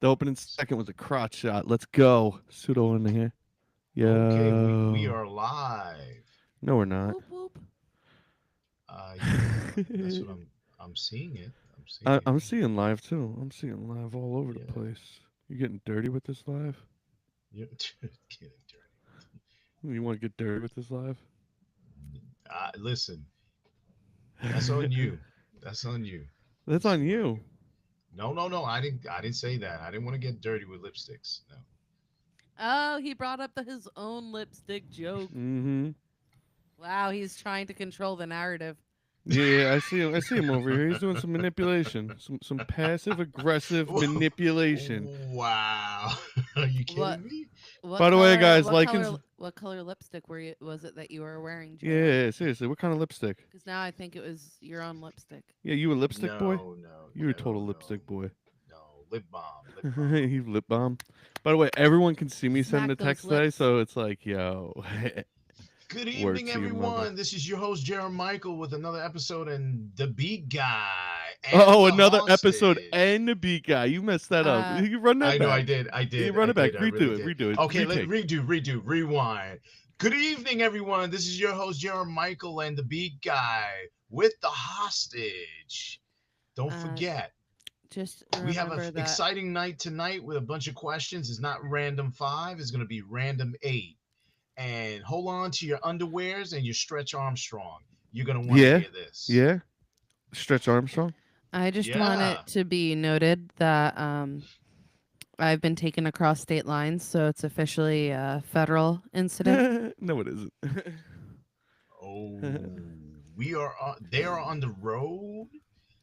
The opening second was a crotch shot. Let's go. Pseudo in here. Okay, we Yo. are live. No, we're not. Whoop whoop. Yeah, that's what I'm seeing it. I'm seeing it. I'm seeing live too. I'm seeing live all over the Yeah, place. You getting dirty with this live? you're getting dirty. You want to get dirty with this live? Listen, that's on you. That's on you. That's It's on on you. you. No, no, no. I didn't say that. I didn't want to get dirty with lipsticks. No. Oh, he brought up his own lipstick joke. Mm-hmm. Wow, he's trying to control the narrative. Yeah, I see him. I see him over here. He's doing some manipulation, some passive aggressive manipulation. Wow. Are you What? kidding me? What By the way, color? guys, What like color? What color lipstick was it that you were wearing, Joe? yeah, seriously, what kind of lipstick? Because now I think it was your own lipstick. Yeah, you a lipstick boy? No, no, You a total no, no, lipstick boy. no. Lip balm. Lip balm. You lip balm. By the way, everyone can see me send Smack the those text today, lips. so it's like, yo, Good work evening, to your mother. everyone. This is your host, Jeremy Michael, with another episode and the Beat Guy and Oh, the another episode Hostage. and the beat guy. You messed that up. Uh, You run that I know back. I did. I You did. run I it back. did. I Redo really it. did. Redo it. Okay, Retake. redo, rewind. Good evening, everyone. This is your host, Jeremy Michael, and the Beat Guy with the Hostage. Don't Uh, forget, just we have remember an that. exciting night tonight with a bunch of questions. It's not random 5, it's going to be random 8. And hold on to your underwears and your Stretch Armstrong. You're going to want to Yeah. hear this. Yeah. Stretch Armstrong. I just want Yeah. it to be noted that I've been taken across state lines, so it's officially a federal incident. No, it isn't. Oh, they are on the road.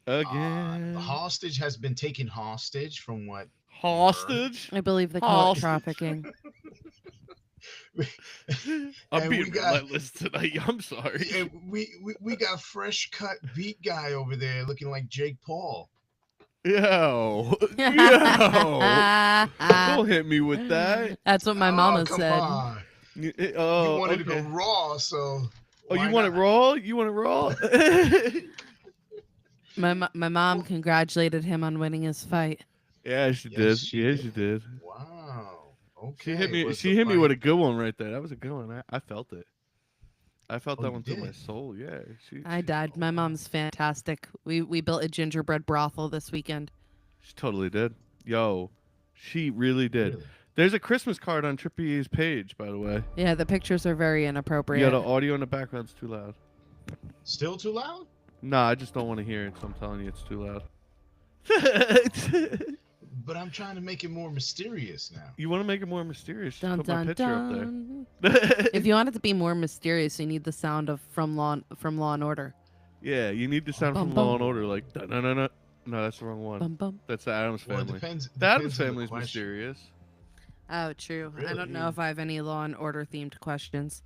Again. The hostage has been taken hostage from what Hostage. I believe they call Hostage. it trafficking. I'm And being we got- relentless tonight. I'm sorry. Yeah, we got fresh cut beat guy over there looking like Jake Paul. Yo. Yo. Don't hit me with that. That's what my Oh, mama come said. on. Oh, You wanted to go okay. raw, so Oh, why you want it not? raw? You want it raw? My mom congratulated him on winning his fight. Yeah, she Yes, did. she Yeah, did. she did. Wow. She Okay. hit me. was She the hit me with a fight- good one right there. That was a good one. I felt it. I felt Oh, that you one through my did? soul. Yeah. I She, died. My mom's fantastic. We built a gingerbread brothel this weekend. she totally did. Yo, she really did. Really? There's a Christmas card on Trippy E's page, by the way. Yeah, the pictures are very inappropriate. Yeah, the audio in the background's too loud. Still too loud? Nah, I just don't want to hear it, so I'm telling you it's too loud. But I'm trying to make it more mysterious now. You want to make it more mysterious? Just Dun, put my dun, picture dun. up there. If you want it to be more mysterious, you need the sound of from Law and Order. Yeah, you need the sound Bum, from bum. Law and Order, like no, no, no. No, that's the wrong one. Bum bum. That's the Adams Well, it Family. depends. The Adams depends on the Family is question. mysterious. Oh, true. I don't know Really? if I have any Law and Order themed questions.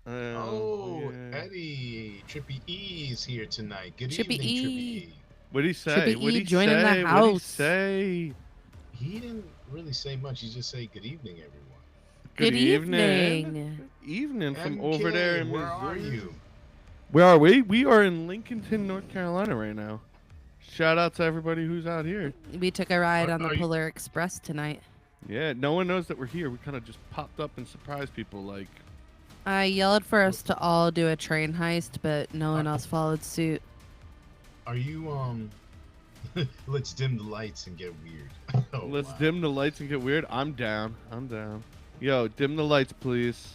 Oh, yeah. Eddie, Trippy E is here tonight. Good Trippy evening, E. Trippy E. What'd he say? Trippy What'd E, he join in the say? What'd he house. say? He didn't really say much. He just say good evening, everyone. Good evening. Evening from MK, over there in where are Missouri. you? Where are we? We are in Lincolnton, North Carolina right now. Shout out to everybody who's out here. We took a ride on the Are you- Polar Express tonight. Yeah, no one knows that we're here. We kind of just popped up and surprised people. Like, I yelled for us to all do a train heist, but no one else followed suit. Are you Let's dim the lights and get weird. Oh, let's wow. dim the lights and get weird. I'm down. I'm down. Yo, dim the lights, please.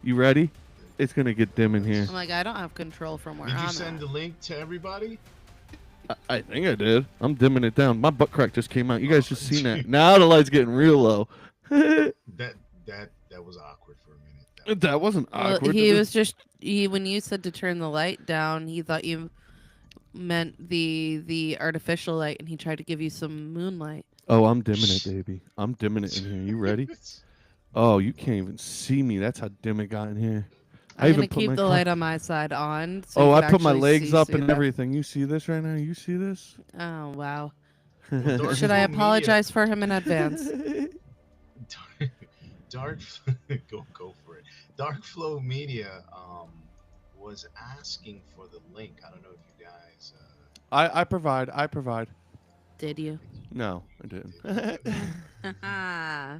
You ready? It's gonna get dim in here. I'm like, I don't have control from where Did you I'm send at. the link to everybody? I think I did. I'm dimming it down. My butt crack just came out. You guys just seen that. Now the light's getting real low. That was awkward for a minute. That wasn't Well, awkward. he That was just when you said to turn the light down, he thought you meant the artificial light, and he tried to give you some moonlight. Oh, I'm dimming it, baby. I'm dimming it in here. You ready? Oh, you can't even see me. That's how dim it got in here. I I'm even gonna put keep my the car- light on my side on. So Oh, you I can put my actually legs see up through and that. everything. You see this right now? You see this? Oh wow! Well, Dark Should I Flow apologize for him in advance? Dark go for it. Dark Flow Media was asking for the link. I don't know if you guys I provide. Did Okay, you? let me No, I didn't. did you? Ah,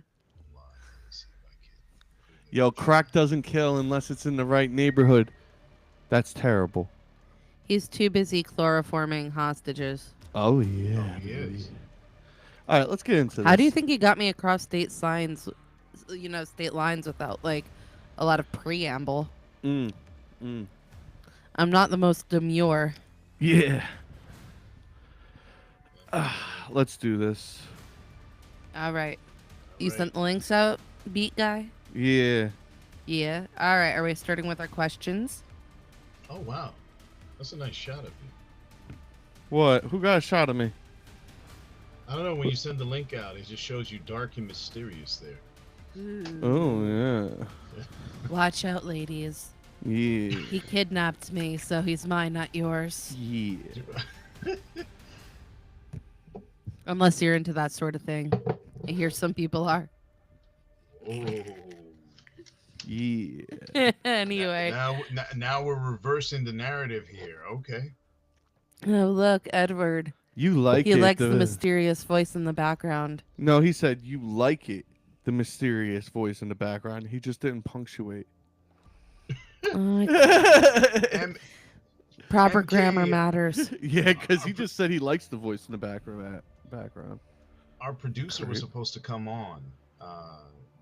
Hold on. Let me see if I can put it in Yo, the chat. crack doesn't kill unless it's in the right neighborhood. That's terrible. he's too busy chloroforming hostages. Oh Oh, yeah, he baby. is. All right, let's get into How do you this. think he got me across state lines without like a lot of preamble? Mm, mm. I'm not the most demure. Yeah. Okay. Let's do this. All right. All You right. sent the links out, beat guy? Yeah. Yeah. All right. Are we starting with our questions? Oh wow, that's a nice shot of you. What? Who got a shot of me? I don't know, when you send the link out, it just shows you dark and mysterious there. Oh yeah. Watch out, ladies. Yeah. He kidnapped me, so he's mine, not yours. Yeah. Unless you're into that sort of thing. I hear some people are. Oh. Yeah. Anyway. Now we're reversing the narrative here. Okay. Oh, look, Edward. You like He it. likes the mysterious voice in the background. No, he said you like it. The mysterious voice in the background. He just didn't punctuate. Oh, M- proper MK grammar matters. Yeah, because he just said he likes the voice in the background. Our producer was Great. supposed to come on,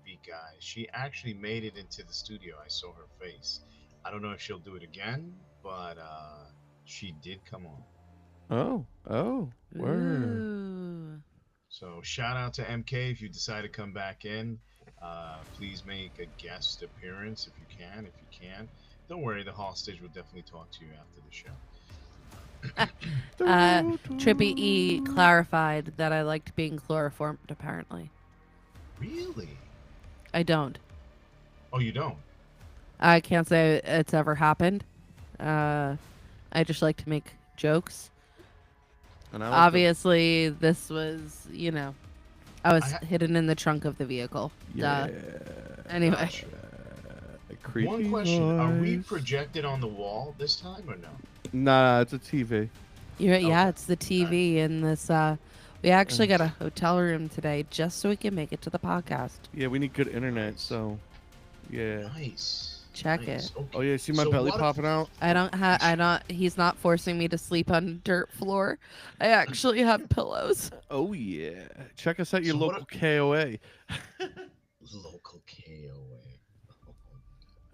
Beat Guy. She actually made it into the studio. I saw her face. I don't know if she'll do it again, but she did come on. Word. Ooh. So shout out to MK if you decide to come back in. Please make a guest appearance if you can. If you can, don't worry. The hostage will definitely talk to you after the show. Trippy E clarified that I liked being chloroformed, apparently. Really? I don't. Oh, you don't? I can't say it's ever happened. I just like to make jokes. And I like Obviously, this was, I was I ha- hidden in the trunk of the vehicle. Yeah. Duh. Anyway. Gotcha. Creepy One question: are we voice. projected on the wall this time or no? Nah, it's a TV. Yeah, Okay. it's the TV in this. We actually got a hotel room today just so we can make it to the podcast. Yeah, we need good internet, Nice. so yeah. Nice. Check Nice. it. Okay. Oh yeah, see my So belly what- popping out? He's not forcing me to sleep on dirt floor. I actually have pillows. Oh yeah. Check us at your So what local KOA. Local KOA.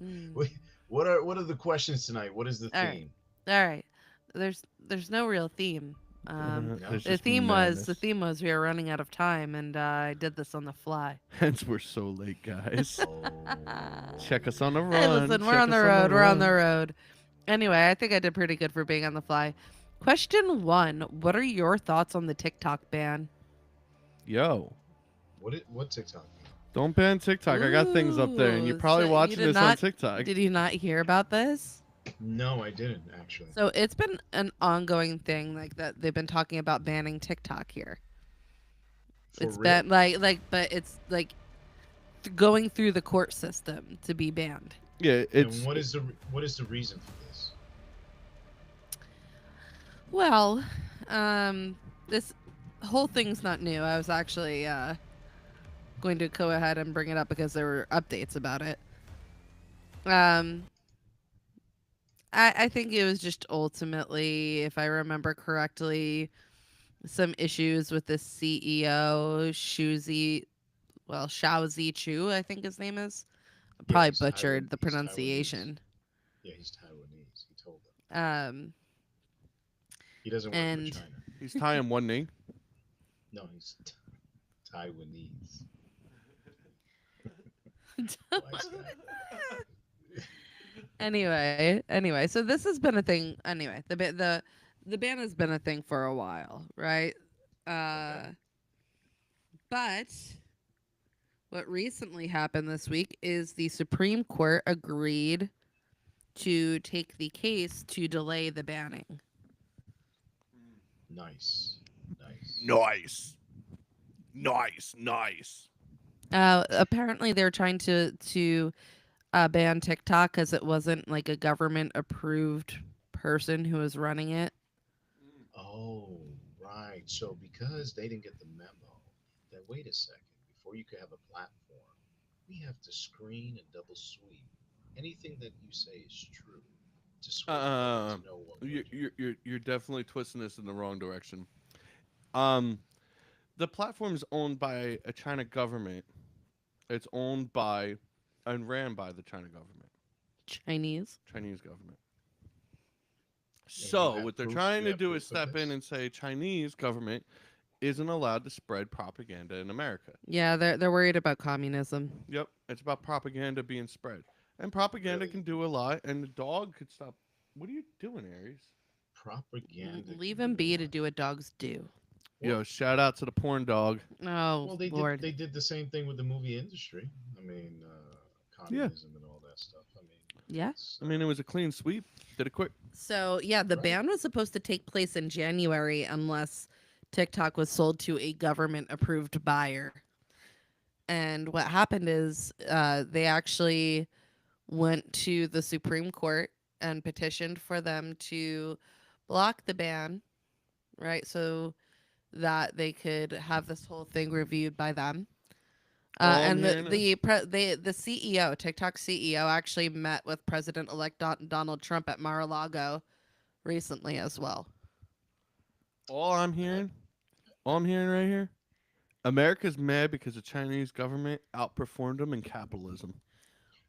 Mm. Wait, what are the questions tonight? What is the All right. theme? All right. There's no real theme. There's The just theme madness. was we are running out of time, and I did this on the fly. Hence we're so late, guys. Oh. Check us on the run. Hey, listen, we're Check on the us road. We're on the run. road. Anyway, I think I did pretty good for being on the fly. Question 1: what are your thoughts on the TikTok ban? Yo, What TikTok? don't ban TikTok. I got things up there, and you're Ooh, probably so you watching did this on not- TikTok. Did you not hear about this? No, I didn't actually. So it's been an ongoing thing, like that they've been talking about banning TikTok here. For It's real? been but it's like going through the court system to be banned. Yeah, it's And what is the reason for this? Well, this whole thing's not new. I was actually going to go ahead and bring it up because there were updates about it. I think it was just ultimately, if I remember correctly, some issues with the CEO, Shaozi Chu, I think his name is. Probably he's butchered the Taiwanese. pronunciation. Yeah, he's Taiwanese. He told them. He doesn't work and- for China. he's tying one knee. No, he's Taiwanese. Wise guy. Anyway, so this has been a thing. Anyway, the ban has been a thing for a while, right? But what recently happened this week is the Supreme Court agreed to take the case to delay the banning. Nice. Nice. Apparently, they're trying to ban TikTok because it wasn't like a government approved person who was running it. Oh, right. So because they didn't get the memo, that wait a second, before you could have a platform, we have to screen and double sweep anything that you say is true to sway the public Uh, to know what we're you're, doing. you're you're you're definitely twisting this in the wrong direction. Um, the platform is owned by a China government. It's owned by and ran by the China government, Chinese. Chinese government. And you So have what they're proof. trying You to have do is proof of step in this. and say Chinese government isn't allowed to spread propaganda in America. Yeah, they're worried about communism. Yep, it's about propaganda being spread, and propaganda Really, can do a lot, and the dog could stop. What are you doing, Aries? propaganda Leave can him do be to what? do what dogs do. Yo, Well, shout out to the porn dog. Oh well, Lord. they did the same thing with the movie industry. I mean, Yeah, communism and all that stuff. I mean, Yeah. it's I mean it was a clean sweep. Did it quick. So yeah, the right. ban was supposed to take place in January unless TikTok was sold to a government approved buyer. And what happened is they actually went to the Supreme Court and petitioned for them to block the ban, right? So that they could have this whole thing reviewed by them. All I'm And hearing is the CEO, TikTok CEO, actually met with President-elect Donald Trump at Mar-a-Lago recently as well. all I'm And I, hearing, all I'm hearing right here. America's mad because the Chinese government outperformed them in capitalism.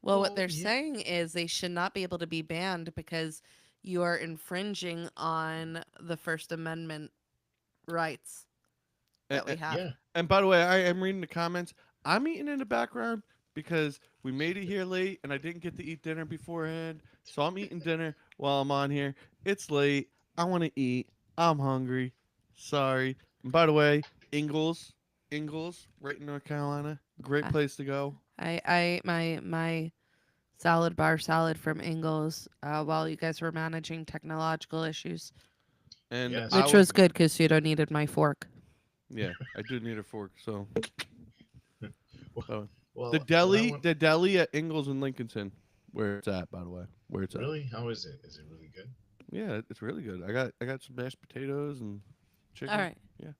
Well, what well, they're yeah, saying is they should not be able to be banned because you are infringing on the First Amendment rights And, that we have. yeah. and by the way, I am reading the comments. I'm eating in the background because we made it here late and I didn't get to eat dinner beforehand. So I'm eating dinner while I'm on here. It's late. I want to eat. I'm hungry. Sorry. And by the way, Ingalls, right in North Carolina. Great Uh, place to go. I ate my salad bar salad from Ingles while you guys were managing technological issues, And Yes, I which I was was, mean, good because you don't needed my fork. yeah, I do need a fork. So, well, uh, well, what I want the deli at Ingalls in Lincolnton, where it's at, by the way, where it's at. really, how is it? Is it really good? Yeah, it's really good. I got some mashed potatoes and All chicken. right. Yeah.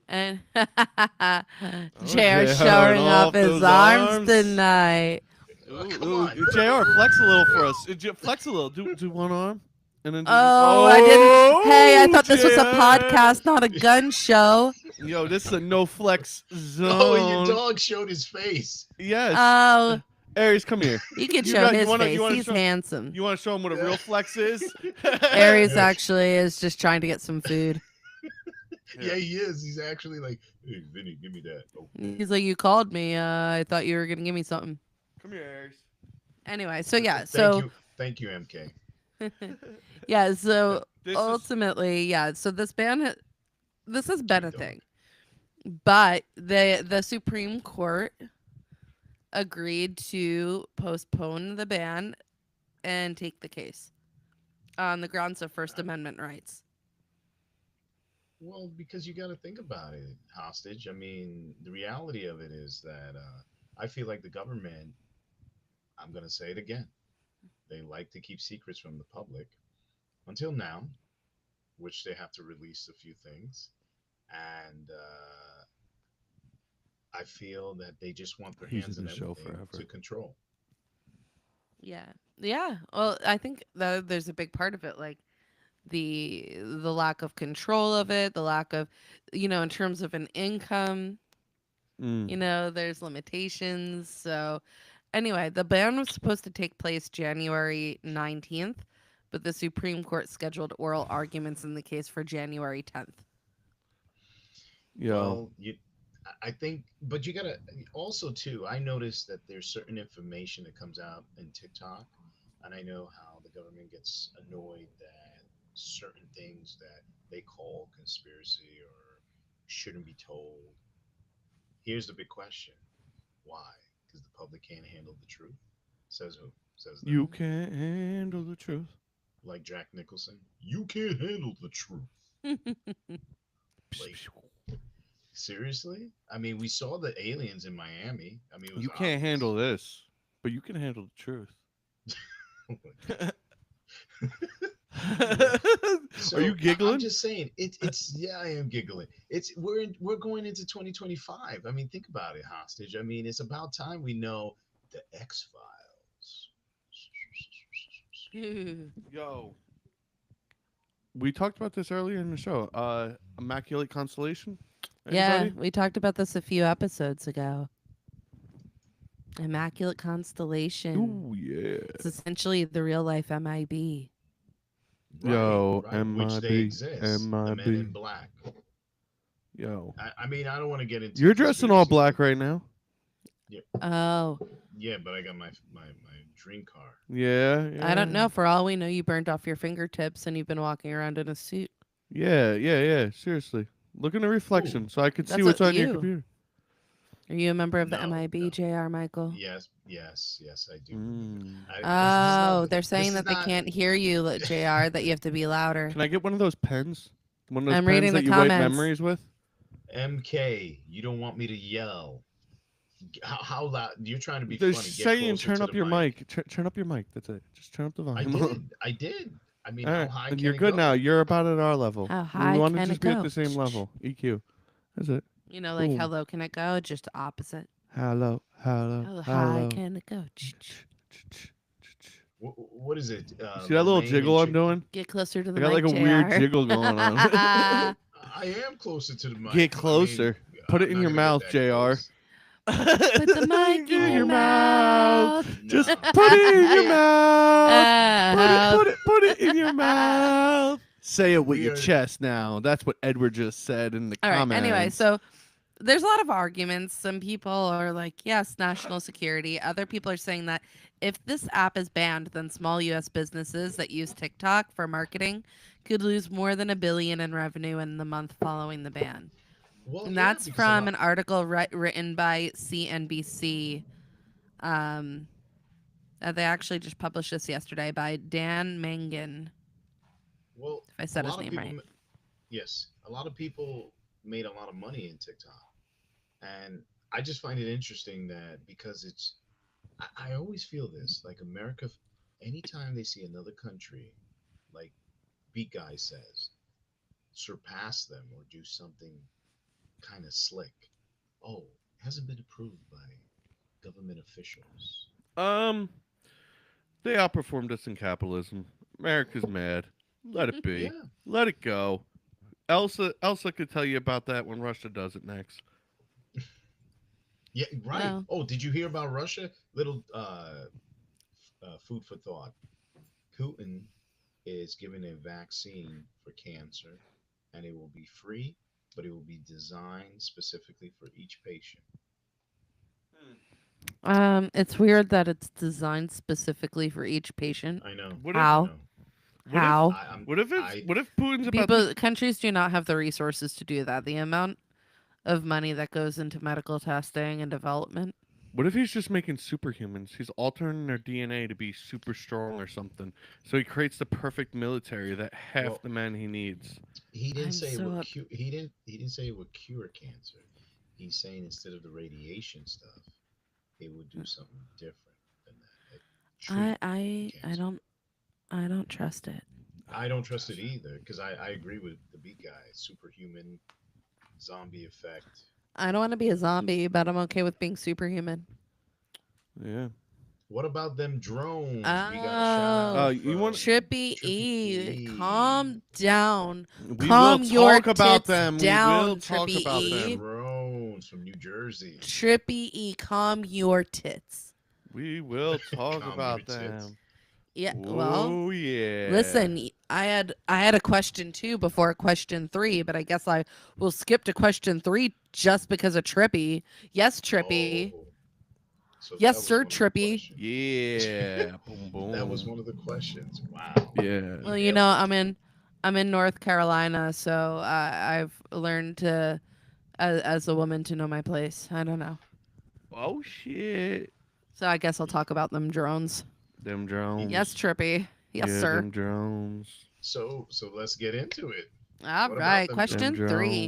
And Oh, JR JR, showing off off his those arms arms. tonight. Come Ooh, on, JR, flex a little for us. Flex a little. Do one arm, and then do. Oh, I didn't. Hey, I Oh, thought this was a JR. podcast, not a gun show. Yo, this is a no flex oh, your zone. dog showed his face. Yes. Oh, Aries, come here. you could You show got. his You face. want to He's show. handsome. You want to show him what a Yeah. real flex is? Aries Yeah. actually is just trying to get some food. Yeah, he is. He's actually like, hey, Vinny, give me that. Oh, He's like, you called me. I thought you were gonna give me something. Come here, Aries. Anyway, so yeah, thank you, MK. yeah, so This is. ultimately, yeah, so this has been Cute a dog. thing, but the Supreme Court agreed to postpone the ban and take the case on the grounds of First Amendment rights. Well, because you got to think about it, hostage. I mean, the reality of it is that I feel like the government, I'm going to say it again, they like to keep secrets from the public until now, which they have to release a few things. And I feel that they just want their He's in hands the in show everything forever. to control. Yeah, yeah. Well, I think that there's a big part of it, like the lack of control of it, the lack of, in terms of an income. Mm. There's limitations. So, anyway, the ban was supposed to take place January 19th, but the Supreme Court scheduled oral arguments in the case for January 10th. Yo. Well, I think, but you gotta also too. I noticed that there's certain information that comes out in TikTok, and I know how the government gets annoyed that certain things that they call conspiracy or shouldn't be told. Here's the big question: why? Because the public can't handle the truth. Says who? Says You them. can't handle the truth. Like Jack Nicholson. You can't handle the truth. Like, seriously? I mean, we saw the aliens in Miami. I mean, it was You can't obvious. handle this, but you can handle the truth. Yeah. Are you So I'm giggling? just saying, it's yeah, I am giggling. We're going into 2025. I mean, think about it, hostage. I mean, it's about time we know the X Files. Yo, we talked about this earlier in the show. Immaculate Constellation. Yeah, Anybody? we talked about this a few episodes ago. Immaculate Constellation. Ooh yeah. It's essentially the real life MIB. Right, Yo, right. Which they MIB, exist. The Men MIB. in Black. Yo, I mean, I don't want to get into you're dressed in all conspiracy black theory. right now. Yeah, Oh, yeah, but I got my dream car. Yeah, I don't yeah, know. For all we know, you burned off your fingertips and you've been walking around in a suit. yeah. Seriously, look in the Who? reflection so I can see That's what what's on your you. computer. Are you a member of the No, MIB, no. JR Michael? Yes, yes, yes. I do believe it. Mm. This is not. Oh, they're This saying is that they not. can't hear you, JR, that you have to be louder. Can I get one of those pens? One of those I'm pens reading the that you write comments. memories with? MK, you don't want me to yell. How loud? You're trying to be They're funny. Get saying closer turn to up the your mic. mic. Turn up your mic. That's it. Just turn up the I volume. did. I did. I mean, All how right, high and can you're it good now. go? You're about at our level. How We high want to can it just be at go? the same level. EQ. That's it. You know, like how Boom. low can it go? Just opposite. Hello. Hello. How high Hello. can it go? What is it? See that little Romaine and jiggle I'm chick. doing? Get closer to I the got like mic, a weird JR. jiggle going on. I am closer to the Get mic. I mean, closer. Put it I'm in not your gonna get mouth, that JR. close. Put the mic Get it in in your your Oh mouth. mouth. Just no! put it in your I mouth. Mouth. Put it in your mouth. Say it with we your are. chest now. That's what Edward just said in the All right. Anyway, comments. so there's a lot of arguments. Some people are like, yes, national security. Other people are saying that if this app is banned, then small U.S. businesses that use TikTok for marketing could lose more than $1 billion in revenue in the month following the ban. Well, And yeah, that's because a from lot. an article written by CNBC. Um, they actually just published this yesterday by Dan Mangan, Well, if I a said his lot of name people. right. Yes, a lot of people made a lot of money in TikTok, and I just find it interesting that because it's. I always feel this like America. Anytime they see another country, like Beat Guy says, surpass them or do something kind of slick. Oh, hasn't been approved by government officials. Um, they outperformed us in capitalism. America's mad. Let it be. Yeah, Let it go. Elsa could tell you about that when Russia does it next. yeah, right. Oh, Oh, did you hear about Russia? Little food for thought. Putin is giving a vaccine for cancer, and it will be free, but it will be designed specifically for each patient. it's weird that it's designed specifically for each patient. I know, What if I How? know. what if How? I what if Putin's about to People, countries do not have the resources to do that. The amount of money that goes into medical testing and development. what if he's just making superhumans? He's altering their DNA to be super strong or something. So he creates the perfect military that half well, the men he needs. he didn't I'm say it so would up. cure. He didn't say it would cure cancer. He's saying instead of the radiation stuff, it would do something different than that. Like I treat I I cancer. don't I don't trust it. I don't trust it either because I agree with the beat guy. Superhuman zombie effect. I don't want to be a zombie, but I'm okay with being superhuman. Yeah. What about them drones? We got a shout Oh, out You want? from Trippy Trippy E, E. calm down. We will Calm your talk about tits them. We will down, talk Trippy about The E. them. drones from New Jersey. Trippy E, calm your tits. We will talk Calm your about tits. them. Yeah, well, Oh yeah. listen, I had a question too before question 3, but I guess I will skip to question 3 just because of Trippy. Yes, Trippy. Oh, so Yes, that was sir, one of the Trippy. questions. Yeah. Boom That was boom. one of the questions. Wow. Yeah. Well, He you nailed know, it. I'm in North Carolina, so I've learned to as a woman to know my place. I don't know. Oh shit. So I guess I'll talk about them drones. Them He- Yes, drones. Trippy. Yes, Yeah, sir. them drones. so let's get into it. All What about right, them Them question drones? 3.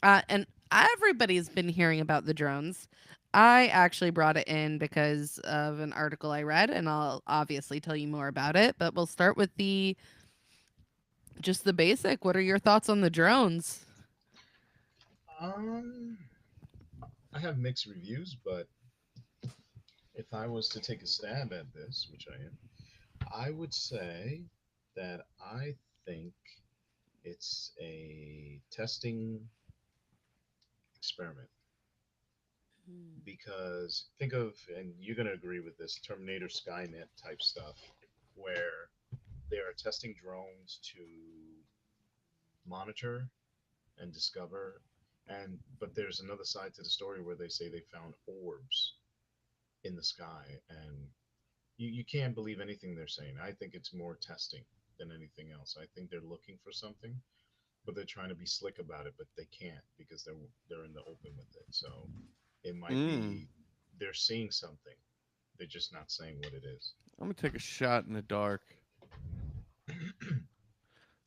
drones. And everybody's been hearing about the drones. I actually brought it in because of an article I read, and I'll obviously tell you more about it. But we'll start with the Just the basic. What are your thoughts on the drones? Um, I have mixed reviews, but if I was to take a stab at this, which I am, I would say that I think it's a testing experiment because think of, and you're going to agree with this, Terminator Skynet type stuff, where they are testing drones to monitor and discover. And but there's another side to the story where they say they found orbs in the sky, and you can't believe anything they're saying. I think it's more testing than anything else. I think they're looking for something, but they're trying to be slick about it, but they can't because they're in the open with it. So it might Mm. be they're seeing something. They're just not saying what it is. I'm gonna take a shot in the dark.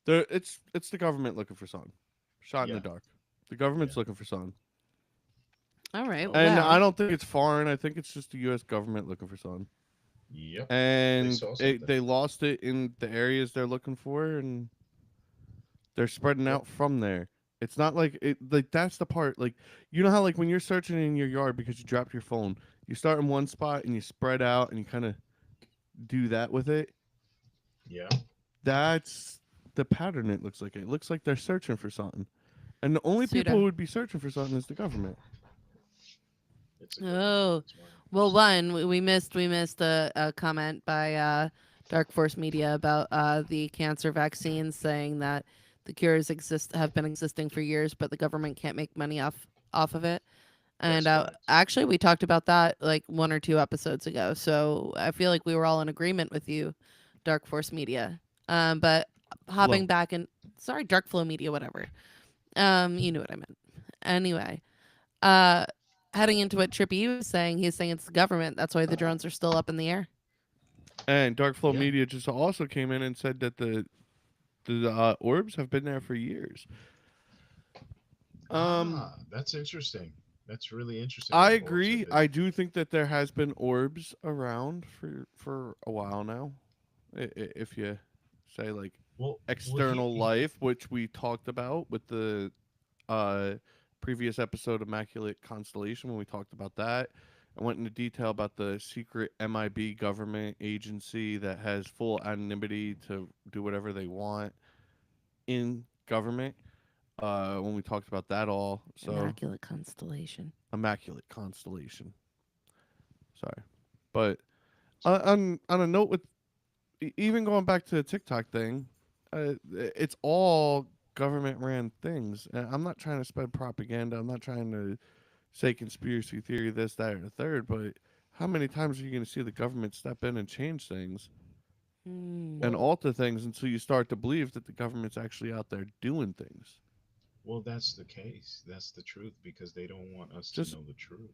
It's the government looking for something. Shot in the Yeah, dark. The government's yeah. looking for something. All right. And Okay. I Well, don't think it's foreign. I think it's just the U.S. government looking for something. Yep. They And saw something. they lost it in the areas they're looking for, and they're spreading Well, out from there. It's not like it. Like that's the part. Like you know how like when you're searching in your yard because you dropped your phone, you start in one spot and you spread out and you kind of do that with it. yeah. That's the pattern. It looks like. It looks like they're searching for something, and the only people pseudo. who would be searching for something is the government. It's a good one. Oh, It's one well, percent. one we missed a comment by Dark Force Media about the cancer vaccine, saying that the cures exist have been existing for years, but the government can't make money off of it. That's And correct. actually, we talked about that like 1 or 2 episodes ago. So I feel like we were all in agreement with you, Dark Force Media. But hopping Flow. back and sorry, Dark Flow Media, whatever. You knew what I meant. Anyway, uh, heading into what Trippy was saying, he's saying it's the government. That's why the drones are still up in the air. And Dark Flow Yeah. Media just also came in and said that the orbs have been there for years. Um, That's interesting. That's really interesting I that the orbs have agree. been. I do think that there has been orbs around for a while now. If you say like Well, external life, which we talked about with the uh previous episode Immaculate Constellation when we talked about that. I went into detail about the secret MIB government agency that has full anonymity to do whatever they want in government. When we talked about that all, so Immaculate Constellation. Immaculate Constellation. Sorry, but on a note with even going back to the TikTok thing, it's all government ran things. I'm not trying to spread propaganda. I'm not trying to say conspiracy theory, this, that, or the third. But how many times are you going to see the government step in and change things Hmm. and well, alter things until you start to believe that the government's actually out there doing things? well, that's the case. That's the truth because they don't want us to Just know the truth.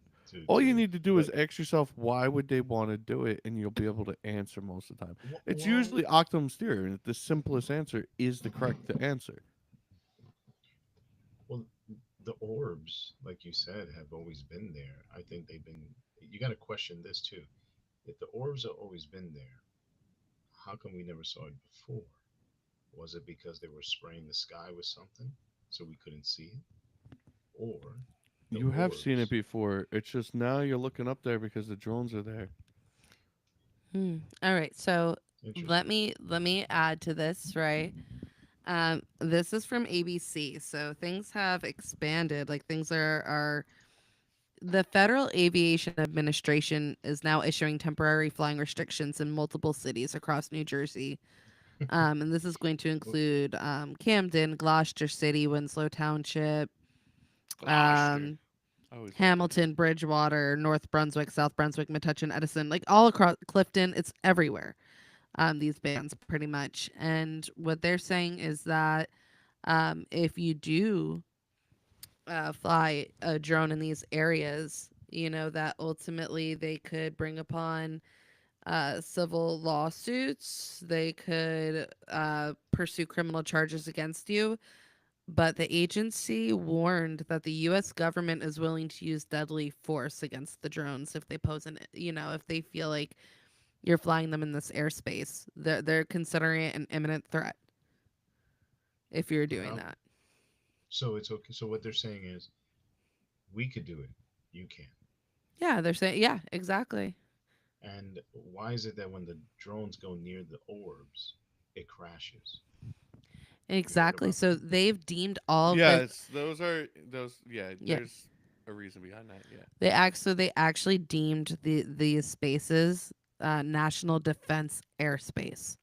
all you To need to do is But ask yourself why would they want to do it, and you'll be able to answer most of the time. It's well, usually Octum's theory, and the simplest answer is the correct answer. well, the orbs, like you said, have always been there. I think they've been. You got to question this too. If the orbs have always been there, how come we never saw it before? Was it because they were spraying the sky with something so we couldn't see it, or the You have seen it orbs? before. It's just now you're looking up there because the drones are there. Hmm. All right. So let Interesting. me let me add to this, right? This is from ABC. So things have expanded. Like things are the Federal Aviation Administration is now issuing temporary flying restrictions in multiple cities across New Jersey. And this is going to Well, include Camden, Gloucester City, Winslow Township, Gloucester. um, I always like that Hamilton, name. Bridgewater, North Brunswick, South Brunswick, Metuchen, Edison, like all across Clifton. It's everywhere. These bands pretty much. And what they're saying is that if you do fly a drone in these areas, you know, that ultimately they could bring upon civil lawsuits. They could pursue criminal charges against you. But the agency warned that the U.S. government is willing to use deadly force against the drones if they pose an, you know, if they feel like you're flying them in this airspace. They're considering it an imminent threat. if you're doing Oh, that. so it's okay. So what they're saying is we could do it, you can't. Yeah, they're saying, yeah, exactly. And why is it that when the drones go near the orbs, it crashes? You heard Exactly. about So that? they've deemed all of the, Yes, those are those. Yeah, yeah, there's a reason behind that. Yeah. they actually deemed these spaces national defense airspace.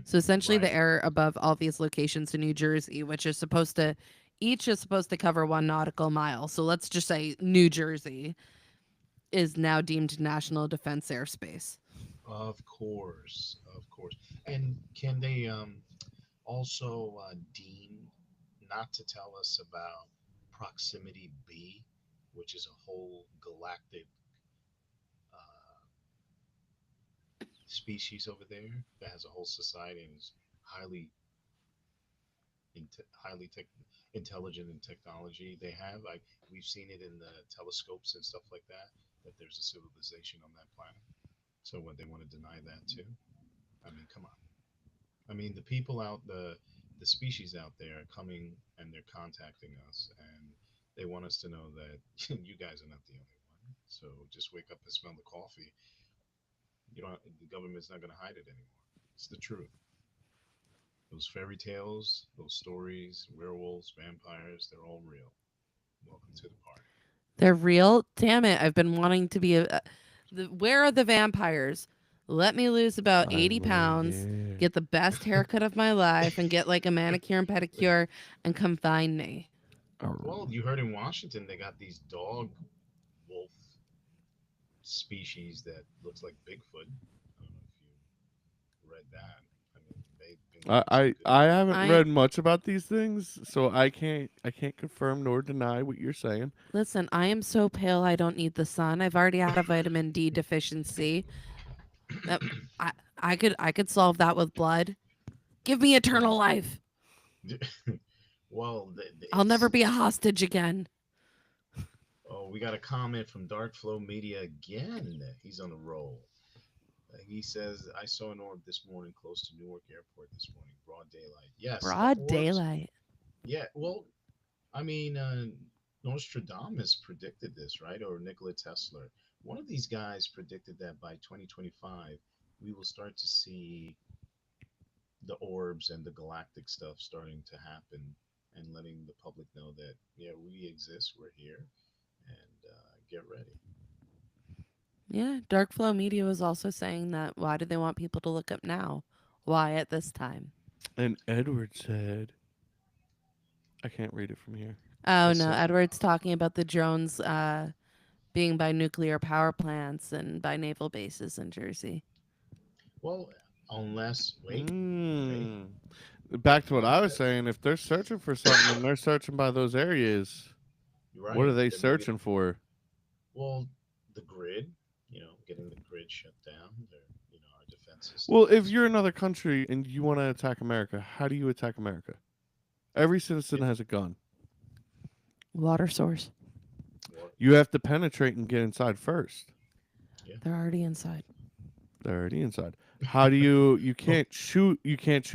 So essentially, the Right. air above all these locations in New Jersey, which is supposed to, each is supposed to cover 1 nautical mile. So let's just say New Jersey is now deemed national defense airspace. Of course, of course. And can they also deem not to tell us about proximity B, which is a whole galactic uh, species over there that has a whole society and is highly highly intelligent in technology. They have like we've seen it in the telescopes and stuff like that. That there's a civilization on that planet. So what they want to deny that too? I mean, come on. I mean, the people out the species out there are coming and they're contacting us, and they want us to know that you guys are not the only one. So just wake up and smell the coffee. You don't. The government's not going to hide it anymore. It's the truth. Those fairy tales, those stories, werewolves, vampires, they're all real. Welcome to the party. They're real. Damn it! I've been wanting to be where are the vampires? Let me lose about I'm 80 right pounds, here. get the best haircut of my life, and get like a manicure and pedicure, and come find me. Well, you heard in Washington they got these dog wolf species that looks like Bigfoot. I don't know if you read that. I mean, they've been I, getting some I good. I haven't I read much about these things, so I can't confirm nor deny what you're saying. listen. I am so pale. I don't need the sun. I've already had a vitamin D deficiency. That I I could solve that with blood. Give me eternal Well, life. well, I'll never it's. be a hostage again. Oh, we got a comment from Dark Flow Media again. He's on a roll. He says, I saw an orb this morning close to Newark Airport this morning, broad daylight. Yes, the Broad orbs. daylight. Yeah, well, I mean, Nostradamus predicted this, right? Or Nikola Tesla. One of these guys predicted that by 2025, we will start to see the orbs and the galactic stuff starting to happen and letting the public know that, yeah, we exist, we're here, and get ready. Yeah, Dark Flow Media was also saying that why do they want people to look up now? Why at this time? And Edward said, I can't read it from here. Oh It no, said, Edward's talking about the drones being by nuclear power plants and by naval bases in Jersey. well, unless, wait, Mm. Back to what I was saying. If they're searching for something and they're searching by those areas, you're what are right. they There may be, searching for? well, the grid, getting the grid shut down, our defense Well, if systems. you're another country and you want to attack America, how do you attack America? Every citizen It, has a gun. Water source. what, You have to penetrate and get inside first. yeah. They're already inside. They're already inside. How do you Oh, can't shoot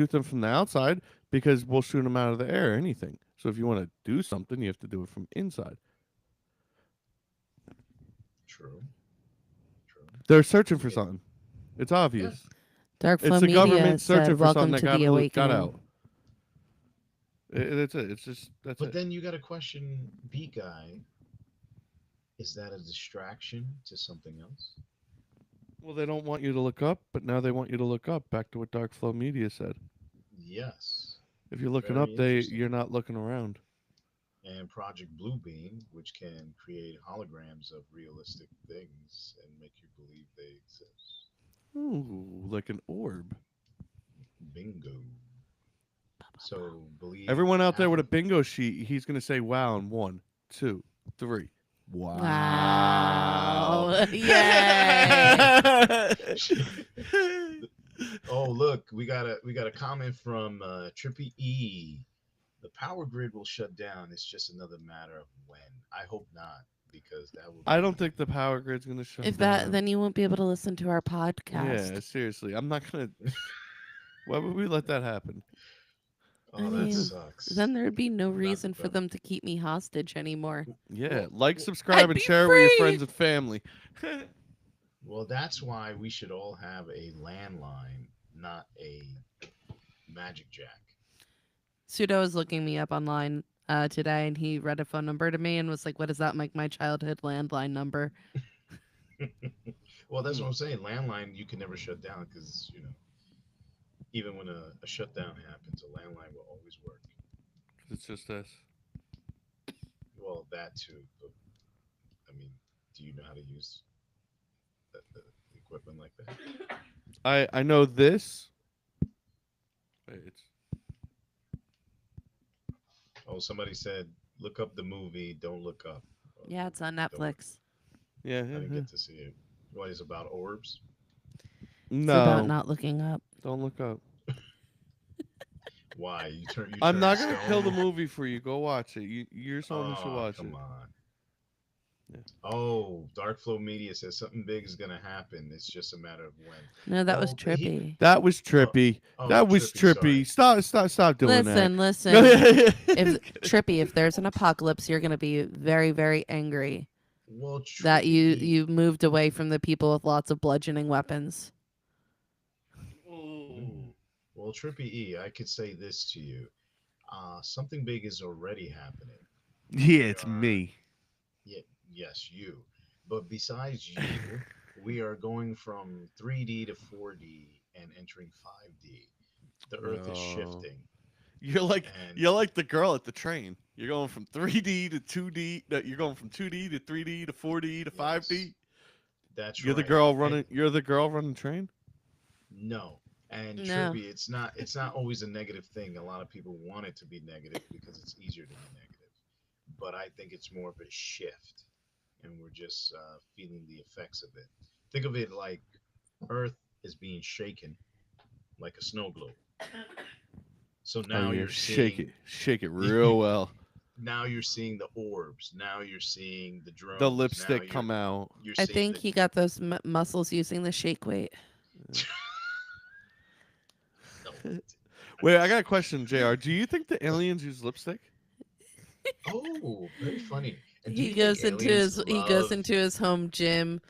them from the outside because we'll shoot them out of the air or anything. So if you want to do something, you have to do it from inside. true, true. They're searching You for get, something. It's yeah, obvious. Dark It's Flow the Media government searching said, for something "Welcome that to the got awakening." out. That's it. It's just that's but it. then you got to question B guy. Is that a distraction to something else? Well, they don't want you to look up, but now they want you to look up. Back to what Dark Flow Media said. Yes, If you're looking up, very interesting. you're not looking around. And Project Bluebeam, which can create holograms of realistic things and make you believe they exist. Ooh, like an orb. Bingo. So believe Everyone out there half with a of bingo sheet, he's gonna say wow in one, two, three. Wow. Wow! Yay! Oh, look, we got a comment from Trippy E. The power grid will shut down. It's just another matter of when. I hope not, because that would I don't be think the power grid's gonna shut If that, down. then you won't be able to listen to our Yeah, podcast. seriously. I'm not gonna. Why would we let that happen? I Oh, that mean, sucks. then there'd be no Not the reason for best. them to keep me hostage anymore. Yeah, Well, like, well, subscribe, I'd and be share with your free. friends and family. well, that's why we should all have a landline, not a magic jack. Sudo was looking me up online today, and he read a phone number to me and was like, "What does that make my childhood landline number?" Well, that's Hmm, what I'm saying. Landline, you can never shut down because, even when a shutdown happens, a landline will always work. it's just us. Well, that too. But, I mean, do you know how to use the equipment like that? I know this. Wait, it's Oh, somebody said, look up the movie, Don't Look Up. Well, Yeah, it's on don't worry. Netflix. yeah, I yeah, didn't yeah. get to see it. What is it about orbs? It's about No, not looking up. don't look up. Why? You I'm turn not gonna kill the stone? movie for you. Go watch it. You're someone who should Oh, watch come it. on. Yeah. Oh, Dark Flow Media says something big is gonna happen. It's just a matter of when. No, that was Well, he. trippy. That was Oh, trippy. oh, That was trippy. trippy. Sorry. Stop doing that. Listen, No, listen. yeah, If yeah. Trippy, if there's an apocalypse, you're gonna be very, very angry Well, that Trippy you E. you moved away from the people with lots of bludgeoning weapons. Mm. Ooh. Well, Trippy E. I could say this to you. Something big is already happening. Yeah, We it's are, me. yeah, yes, you. But besides you, we are going from 3D to 4D and entering 5D. The Earth is No. shifting, You're like and you're like the girl at the train. You're going from 3D to 2D. No, you're going from 2D to 3D to 4D to yes, 5D. that's You're the right. girl And running. You're the girl running train. no, and No. Trippy, it's not always a negative thing. A lot of people want it to be negative because it's easier to be negative, but I think it's more of a shift, and we're just feeling the effects of it. Think of it like Earth is being shaken like a snow globe. So Oh now yeah, you're seeing shake it real well. now you're seeing the orbs. Now you're seeing the The drones. Now lipstick come out. you're I seeing think the he got those muscles using the shake weight. no. Wait, I got a question, Jr. Do you think the aliens use lipstick? Oh, very funny. And do He you think goes into aliens love? his home gym,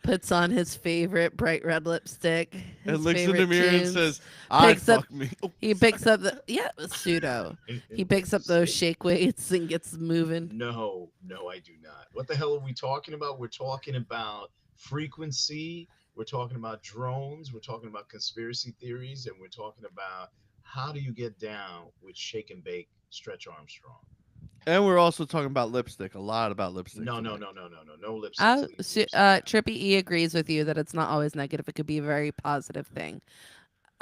puts on his favorite bright red lipstick, And his looks in the favorite mirror and tunes. says, "I'd Picks up fuck me." Oh, he picks up the pseudo. He picks up those shake weights and gets moving. No, no, I do not. What the hell are we talking about? We're talking about frequency. We're talking about drones. We're talking about conspiracy theories, and we're talking about how do you get down with shake and bake Stretch Armstrong. and we're also talking about lipstick. A lot about lipstick No, no, tonight. no, no, no, no, no lipsticks. Leave lipsticks out. Trippy E agrees with you that it's not always negative. It could be a very positive thing.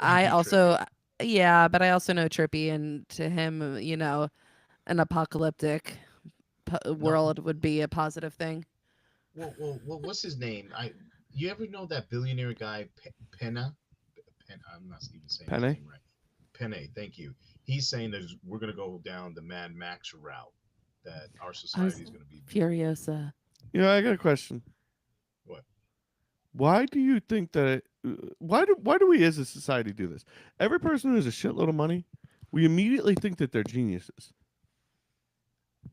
Thank I you, also, Trippy. yeah, but I also know Trippy, and to him, an apocalyptic No, world would be a positive thing. well, what's his name? You ever know that billionaire guy, Penna? I'm not even saying his Penny. name right. Penne, thank you. He's saying that we're going to go down the Mad Max route, that our I was society is going to be Furiosa. I got a question. what? Why do you think that? Why do we as a society do this? Every person who has a shitload of money, we immediately think that they're geniuses.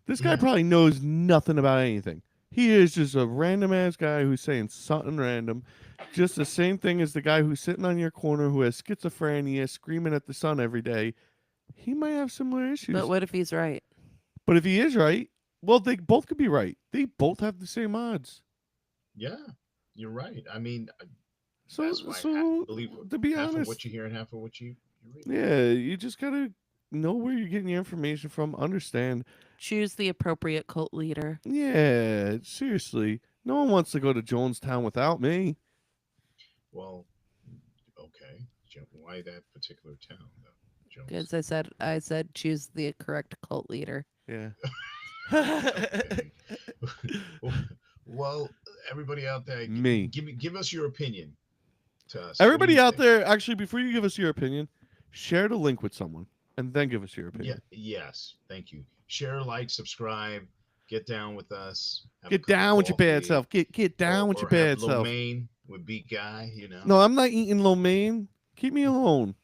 This guy Yeah, probably knows nothing about anything. He is just a random ass guy who's saying something random. Just the same thing as the guy who's sitting on your corner who has schizophrenia, screaming at the sun every day. He might have similar But issues. what if he's right? But if he is right, well, they both could be right. They both have the same odds. yeah, you're right. I mean, So, that's why so believe to be half of what honest, you hear and half of what you read. yeah, you just gotta know where you're getting your information from. Understand. Choose the appropriate cult leader. Yeah, seriously, no one wants to go to Jonestown without me. Well, okay. Why that particular town, though, Because Jonestown? I said choose the correct cult leader. Yeah. Okay. Well, everybody out there, Me. give us your opinion to us. What do Everybody you out think? there, actually, before you give us your opinion, share the link with someone and then give us your Yeah, opinion. yes. Thank you. Share, like, subscribe, get down with us, have a Get cup of down with your bad coffee, self. Get down with your or have bad lo self. mein with Beat Guy. No, I'm not eating lo mein. Keep me alone.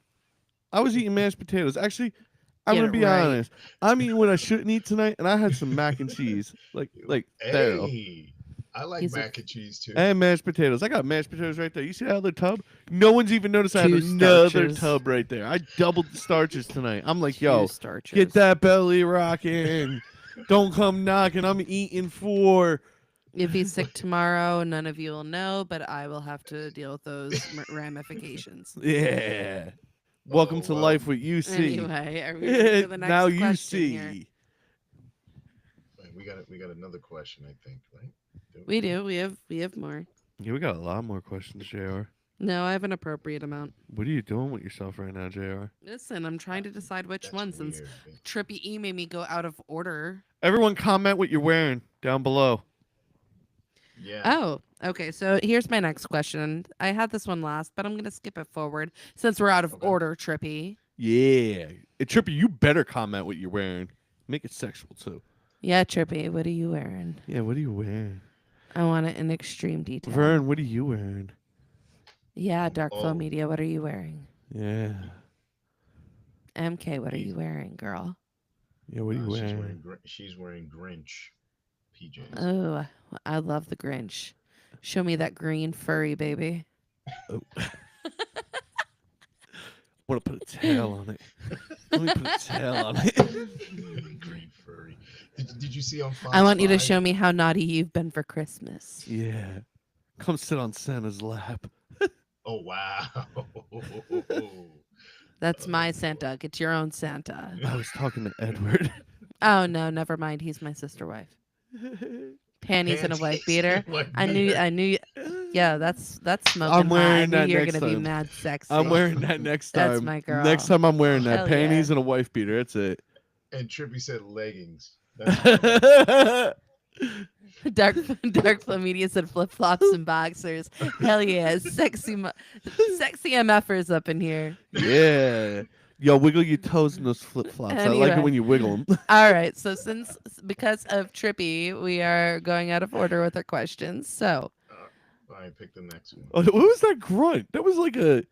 I was eating mashed potatoes. Actually, I'm Get gonna it be right. honest. I'm eating what I shouldn't eat tonight, and I had some mac and cheese, like thorough, Hey, I like He's a mac and cheese too. and mashed potatoes. I got mashed potatoes right there. You see that other tub? No one's even noticed I have two another starches. tub right there. I doubled the starches tonight. I'm like, Two yo, get starches. that belly rocking. Don't come knocking. I'm eating for. If he's sick tomorrow, none of you will know, but I will have to deal with those ramifications. Yeah. Welcome Oh to well, life with you see. Anyway, are we ready for the Now next you question here? see. wait, we got another question, I think, right? Don't We we? do. We have more. Yeah, we got a lot more questions, JR. No, I have an appropriate amount. What are you doing with yourself right now, JR? Listen, I'm Uh, trying to decide which that's one since weird. Trippy E made me go out of order. Everyone comment what you're wearing down below. Yeah. Oh, okay. So here's my next question. I had this one last, but I'm going to skip it forward since we're out of Okay. order, Trippy. Yeah. Trippy, you better comment what you're wearing. Make it sexual, too. Yeah, Trippy, what are you wearing? Yeah, what are you wearing? I want it in extreme detail. Vern, what are you wearing? Yeah, Dark Flow Oh, Media, what are you wearing? Yeah. MK, what are he's, you wearing, girl? Yeah, what are you wearing? she's wearing Grinch PJs. Oh, I love the Grinch. Show me that green furry, baby. Oh. I want to put a tail on it. Let me put a tail on it. Green furry. Did you see on Fox I want you to 5? show me how naughty you've been for Christmas. Yeah. Come sit on Santa's lap. Oh wow. That's my Oh, Santa. Get your own Santa. I was talking to Edward. Oh no, never mind. He's my sister wife. Panties and a wife beater. Wife I knew. beater. I knew. Yeah, that's smoking I'm hot. I wearing knew that you're next gonna be time. mad sexy. I'm wearing that next That's time. my girl. Next time I'm wearing that. Hell Panties yeah. and a wife beater. That's it. And Trippy said leggings. That's funny. Dark Flow Media said flip flops and boxers. Hell yeah, sexy MFers up in here. Yeah. Yo, wiggle your toes in those flip flops. I like it Anyway. when you wiggle them. All right, so because of Trippy, we are going out of order with our questions. So I picked the next one. Oh, what was that grunt? That was like a.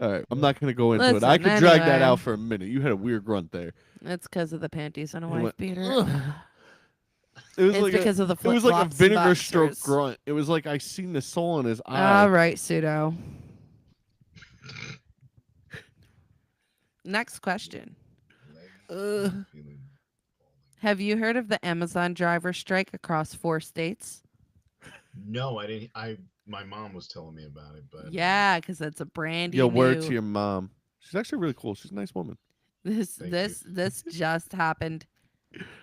All right, I'm not gonna go into it. I listen, could drag that anyway, out for a minute. You had a weird grunt there. it's because of the panties and a You wife went, beater. "Ugh." It was It's like because of the it flip was like a flops and vinegar stroke boxers. grunt. It was like I seen the soul in his eye. All right, pseudo. Next question. Ugh. Feeling Have you heard of the Amazon driver strike across 4 states? No, I didn't. My mom was telling me about it, but Yeah, because it's a brand Yo, new. word to your mom. She's actually really cool. She's a nice woman. This just happened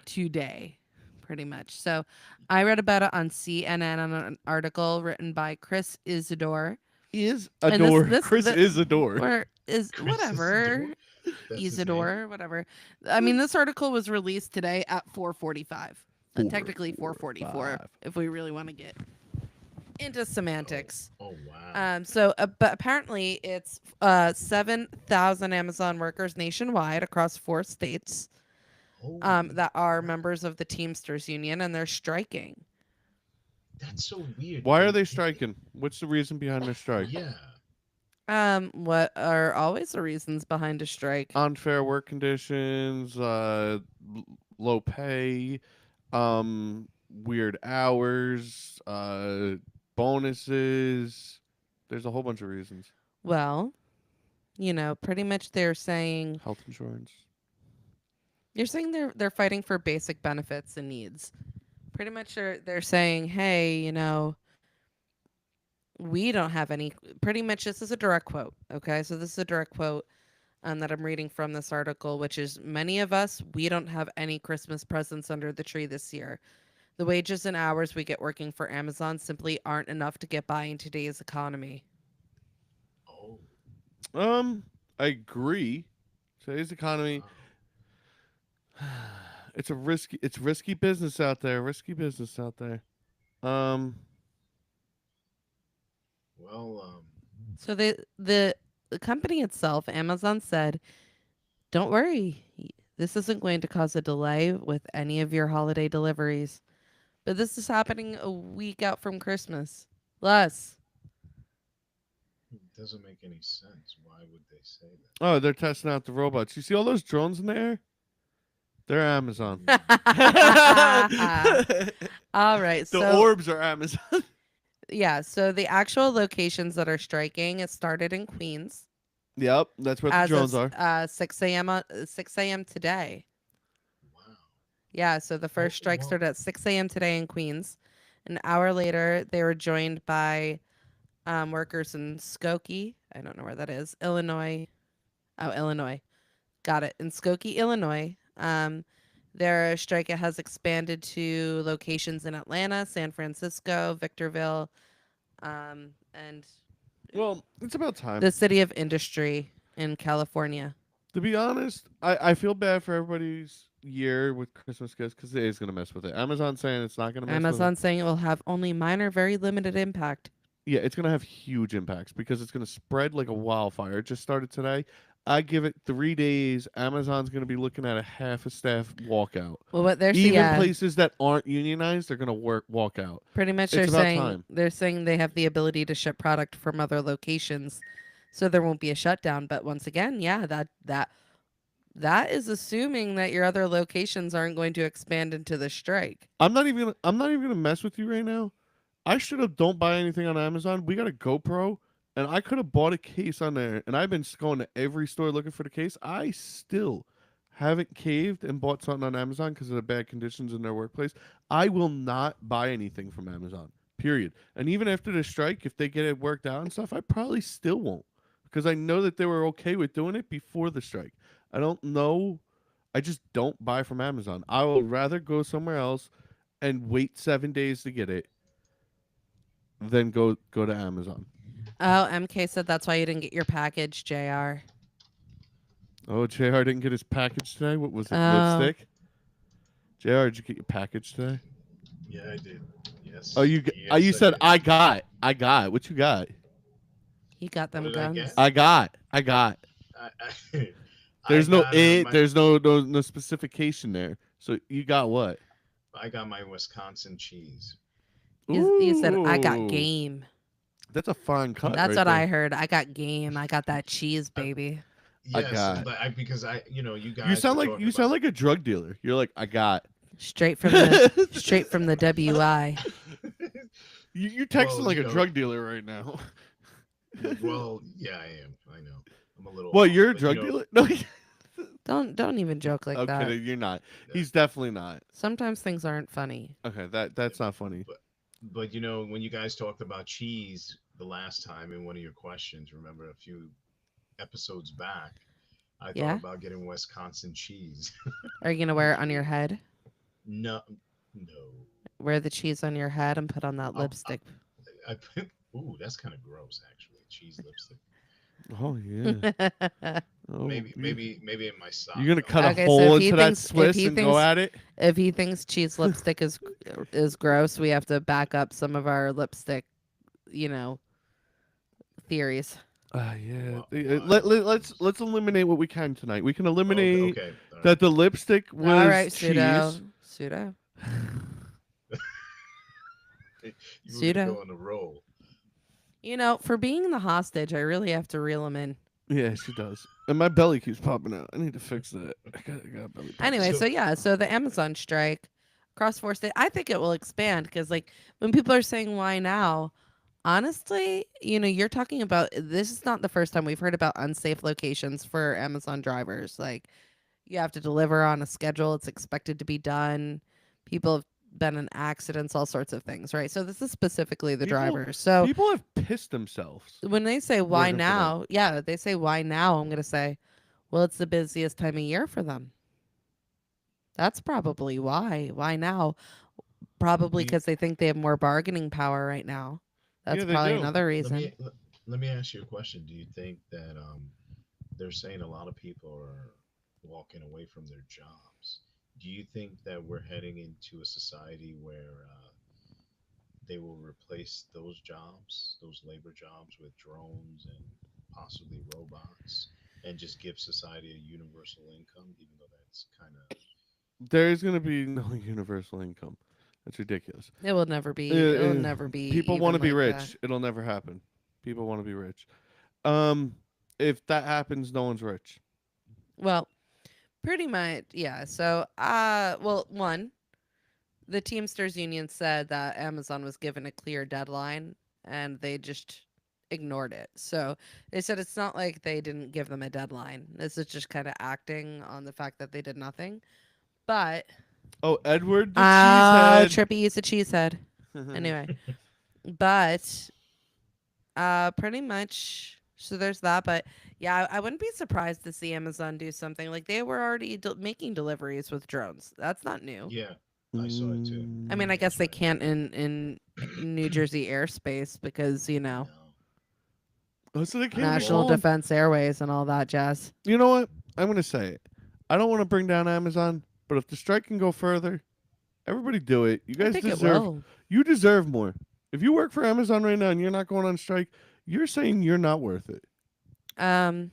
today, pretty much. So, I read about it on CNN on an article written by Chris Isidore. Is And adore. this- Chris the- is adore. Or is Chris whatever. That's his Isidore, whatever. I mean, this article was released today at 4:45. Technically 4:44 4:45. if we really want to get into semantics. Oh wow. But apparently it's 7,000 Amazon workers nationwide across 4 states Holy that are crap. members of the Teamsters Union, and they're striking. That's so weird. Why are they striking? What's the reason behind their strike? Yeah. What are always the reasons behind a strike? Unfair work conditions, low pay, weird hours, bonuses. There's a whole bunch of reasons. Well, pretty much they're saying Health insurance. you're saying they're fighting for basic benefits and needs. Pretty much they're saying, hey, we don't have any. Pretty much this is a direct quote. Okay, so this is a direct quote that I'm reading from this article, which is many of us, we don't have any Christmas presents under the tree this year. The wages and hours we get working for Amazon simply aren't enough to get by in today's economy. Oh. I agree. Today's economy, Wow. it's risky business out there. Risky business out there. Well, So the company itself, Amazon, said, "Don't worry, this isn't going to cause a delay with any of your holiday deliveries." But this is happening a week out from Christmas. Less. doesn't make any sense. Why would they say that? Oh, they're testing out the robots. You see all those drones in the air? They're Amazon. The All right. So, orbs are Amazon. yeah. So, the actual locations that are striking, it started in Queens Yep, that's what the as of drones are. 6 a.m. today. Wow. Yeah. So, the Well, first strike well, started at 6 a.m. today in Queens. An hour later, they were joined by workers in Skokie. I don't know where that is. Illinois. Oh, Illinois. Got it. In Skokie, Illinois. Their strike has expanded to locations in Atlanta, San Francisco, Victorville, and Well, it's about the time. city of industry in California. To be honest, I feel bad for everybody's year with Christmas gifts because it is going to mess with it. Amazon's saying it's not going to mess with it. Amazon saying it will have only minor, very limited impact. Yeah, it's going to have huge impacts because it's going to spread like a wildfire. It just started today. I give it 3 days. Amazon's going to be looking at a half a staff walkout. Well, what they're Even places that aren't unionized, they're going to walk out. pretty much It's about time. they're saying they have the ability to ship product from other locations, so there won't be a shutdown. But once again, yeah, that is assuming that your other locations aren't going to expand into the strike. I'm not even going to mess with you right now. I should have don't buy anything on Amazon. We got a GoPro, and I could have bought a case on there. And I've been going to every store looking for the case. I still haven't caved and bought something on Amazon because of the bad conditions in their workplace. I will not buy anything from Amazon. Period. And even after the strike, if they get it worked out and stuff, I probably still won't because I know that they were okay with doing it before the strike. I don't know. I just don't buy from Amazon. I will rather go somewhere else and wait 7 days to get it then go to Amazon. Oh, MK said that's why you didn't get your package, JR. Oh, JR didn't get his package today. What was it? Oh, Lipstick. JR, did you get your package today? yeah, I did. Oh, Yes. you Yes, I said did. I got. I got. What you got? he got What them did I get? guns. I got. I got. I, I There's no got it. my There's no specification there. So you got what? I got my Wisconsin cheese. He said, I got Ooh, game. that's a fine cut That's right what I there. heard. I got game. I got that cheese, I, baby. I yes, got. but because you You guys were sound like talking you sound about. like a drug dealer. You're like I got. Straight from the WI. You texting Well, like a drug dealer right now. well, yeah, I am. I know. I'm a little What? off, You're a but drug dealer? No. Don't even joke like Okay, that. you're not. yeah, He's definitely not. Sometimes things aren't funny. Okay, that's not funny. but when you guys talked about cheese the last time in one of your questions, remember a few episodes back, I thought Yeah? about getting Wisconsin cheese. Are you gonna wear it on your head? No, no. Wear the cheese on your head and put on that I'll, lipstick. I put, ooh, that's kind of gross, actually. Cheese lipstick. Oh yeah. Oh, Maybe in my sock. you're gonna though. cut a Okay, so hole if he into that thinks Swiss and go at it. if he thinks cheese lipstick is gross, we have to back up some of our lipstick, you know, theories. Yeah. Why? Let's eliminate what we can tonight. We can Oh, eliminate okay. All right. that the lipstick All was right, pseudo. cheese. Pseudo. You were gonna Pseudo. go on a roll. You know, for being the hostage, I really have to reel him in. Yeah, she does. And my belly keeps popping out. I need to fix that. I got a belly pop. Anyway, So, so the Amazon strike across 4 states, I think it will expand because, like, when people are saying why now, honestly, you're talking about this is not the first time we've heard about unsafe locations for Amazon drivers. Like, you have to deliver on a schedule, it's expected to be done. People have been in accidents, all sorts of things, right? So this is specifically the drivers. So People have pissed themselves. when they say why Working for them. now, yeah, they say why now, I'm going to say, well, it's the busiest time of year for them. That's probably why. Why now? Probably you, because they think they have more bargaining power right now. That's Yeah, they probably do. another let reason. me let me ask you a question. Do you think that they're saying a lot of people are walking away from their jobs? Do you think that we're heading into a society where they will replace those jobs, those labor jobs, with drones and possibly robots, and just give society a universal income, even though that's kind of There's gonna be no universal income. That's ridiculous. It will never Uh, be. It'll uh, never be People want to even be like that. rich. It'll never happen. People want to be rich. Um, if that happens, no one's rich. Well, pretty much, yeah. So, well, one, the Teamsters Union said that Amazon was given a clear deadline and they just ignored it. So they said it's not like they didn't give them a deadline. This is just kind of acting on the fact that they did nothing. But Oh, Edward the cheesehead. Trippy is a cheesehead. Anyway, but pretty much. So there's that. But yeah, I wouldn't be surprised to see Amazon do something like they were already making deliveries with drones. That's not new. Yeah, I saw it too. I mean, I guess Mm. That's they right. can't in New Jersey airspace because No. Oh, so they can't even National call Well, him. Defense Airways and all that jazz. You know what? I'm gonna say it. I don't want to bring down Amazon, but if the strike can go further, everybody do it. You I guys think it deserve. will. You deserve more. If you work for Amazon right now and you're not going on strike, you're saying you're not worth it. Um,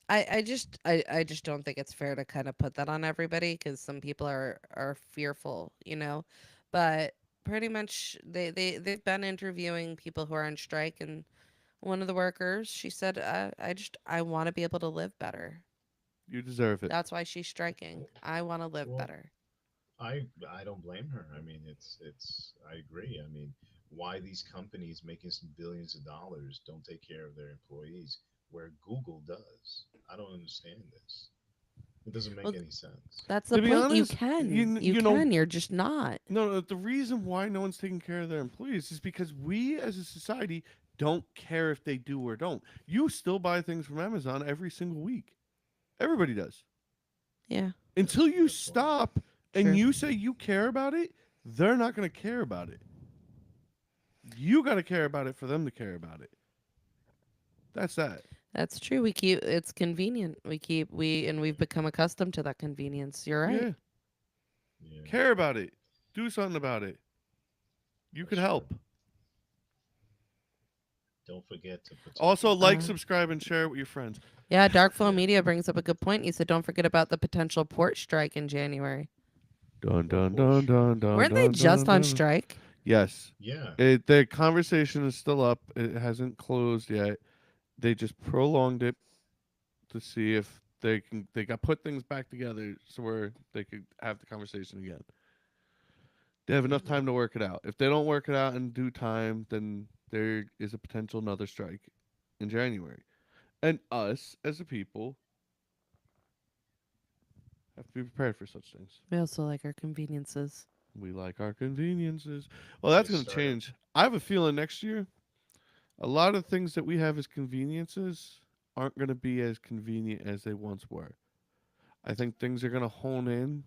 I just don't think it's fair to kind of put that on everybody because some people are fearful, you know. But pretty much they've been interviewing people who are on strike, and one of the workers, she said, I want to be able to live better. You deserve it. That's why she's striking. well, I want to live well, better. I don't blame her. I mean, it's I agree. I mean, why these companies making some billions of dollars don't take care of their employees where Google does? I don't understand this. It doesn't make Well, any sense. that's the To be point. You honest, can. You you know can. You're just not. no, the reason why no one's taking care of their employees is because we as a society don't care if they do or don't. You still buy things from Amazon every single week. Everybody does. Yeah, Until you That's why. stop and true. you say you care about it, they're not going to care about it. You got to care about it for them to care about it. That's that. That's true. We keep it's convenient. We've become accustomed to that convenience. You're right. Yeah. Yeah, Care about it. Do something about it. You can that's true. help. Don't forget to protect Also, your like, Uh, environment. subscribe, and share it with your friends. yeah, Dark Flow Yeah. Media brings up a good point. He said, "Don't forget about the potential port strike in January." Dun What dun port dun strike? dun dun Weren't they dun just dun on dun. strike? Yes. Yeah. The conversation is still up. It hasn't closed yet. They just prolonged it to see if they got put things back together so where they could have the conversation again. They have enough time to work it out. If they don't work it out in due time, then there is a potential another strike in January. And us as a people have to be prepared for such things. We also like our conveniences. We like our conveniences. Well, that's They going to started. change. I have a feeling next year, a lot of things that we have as conveniences aren't going to be as convenient as they once were. I think things are going to hone in,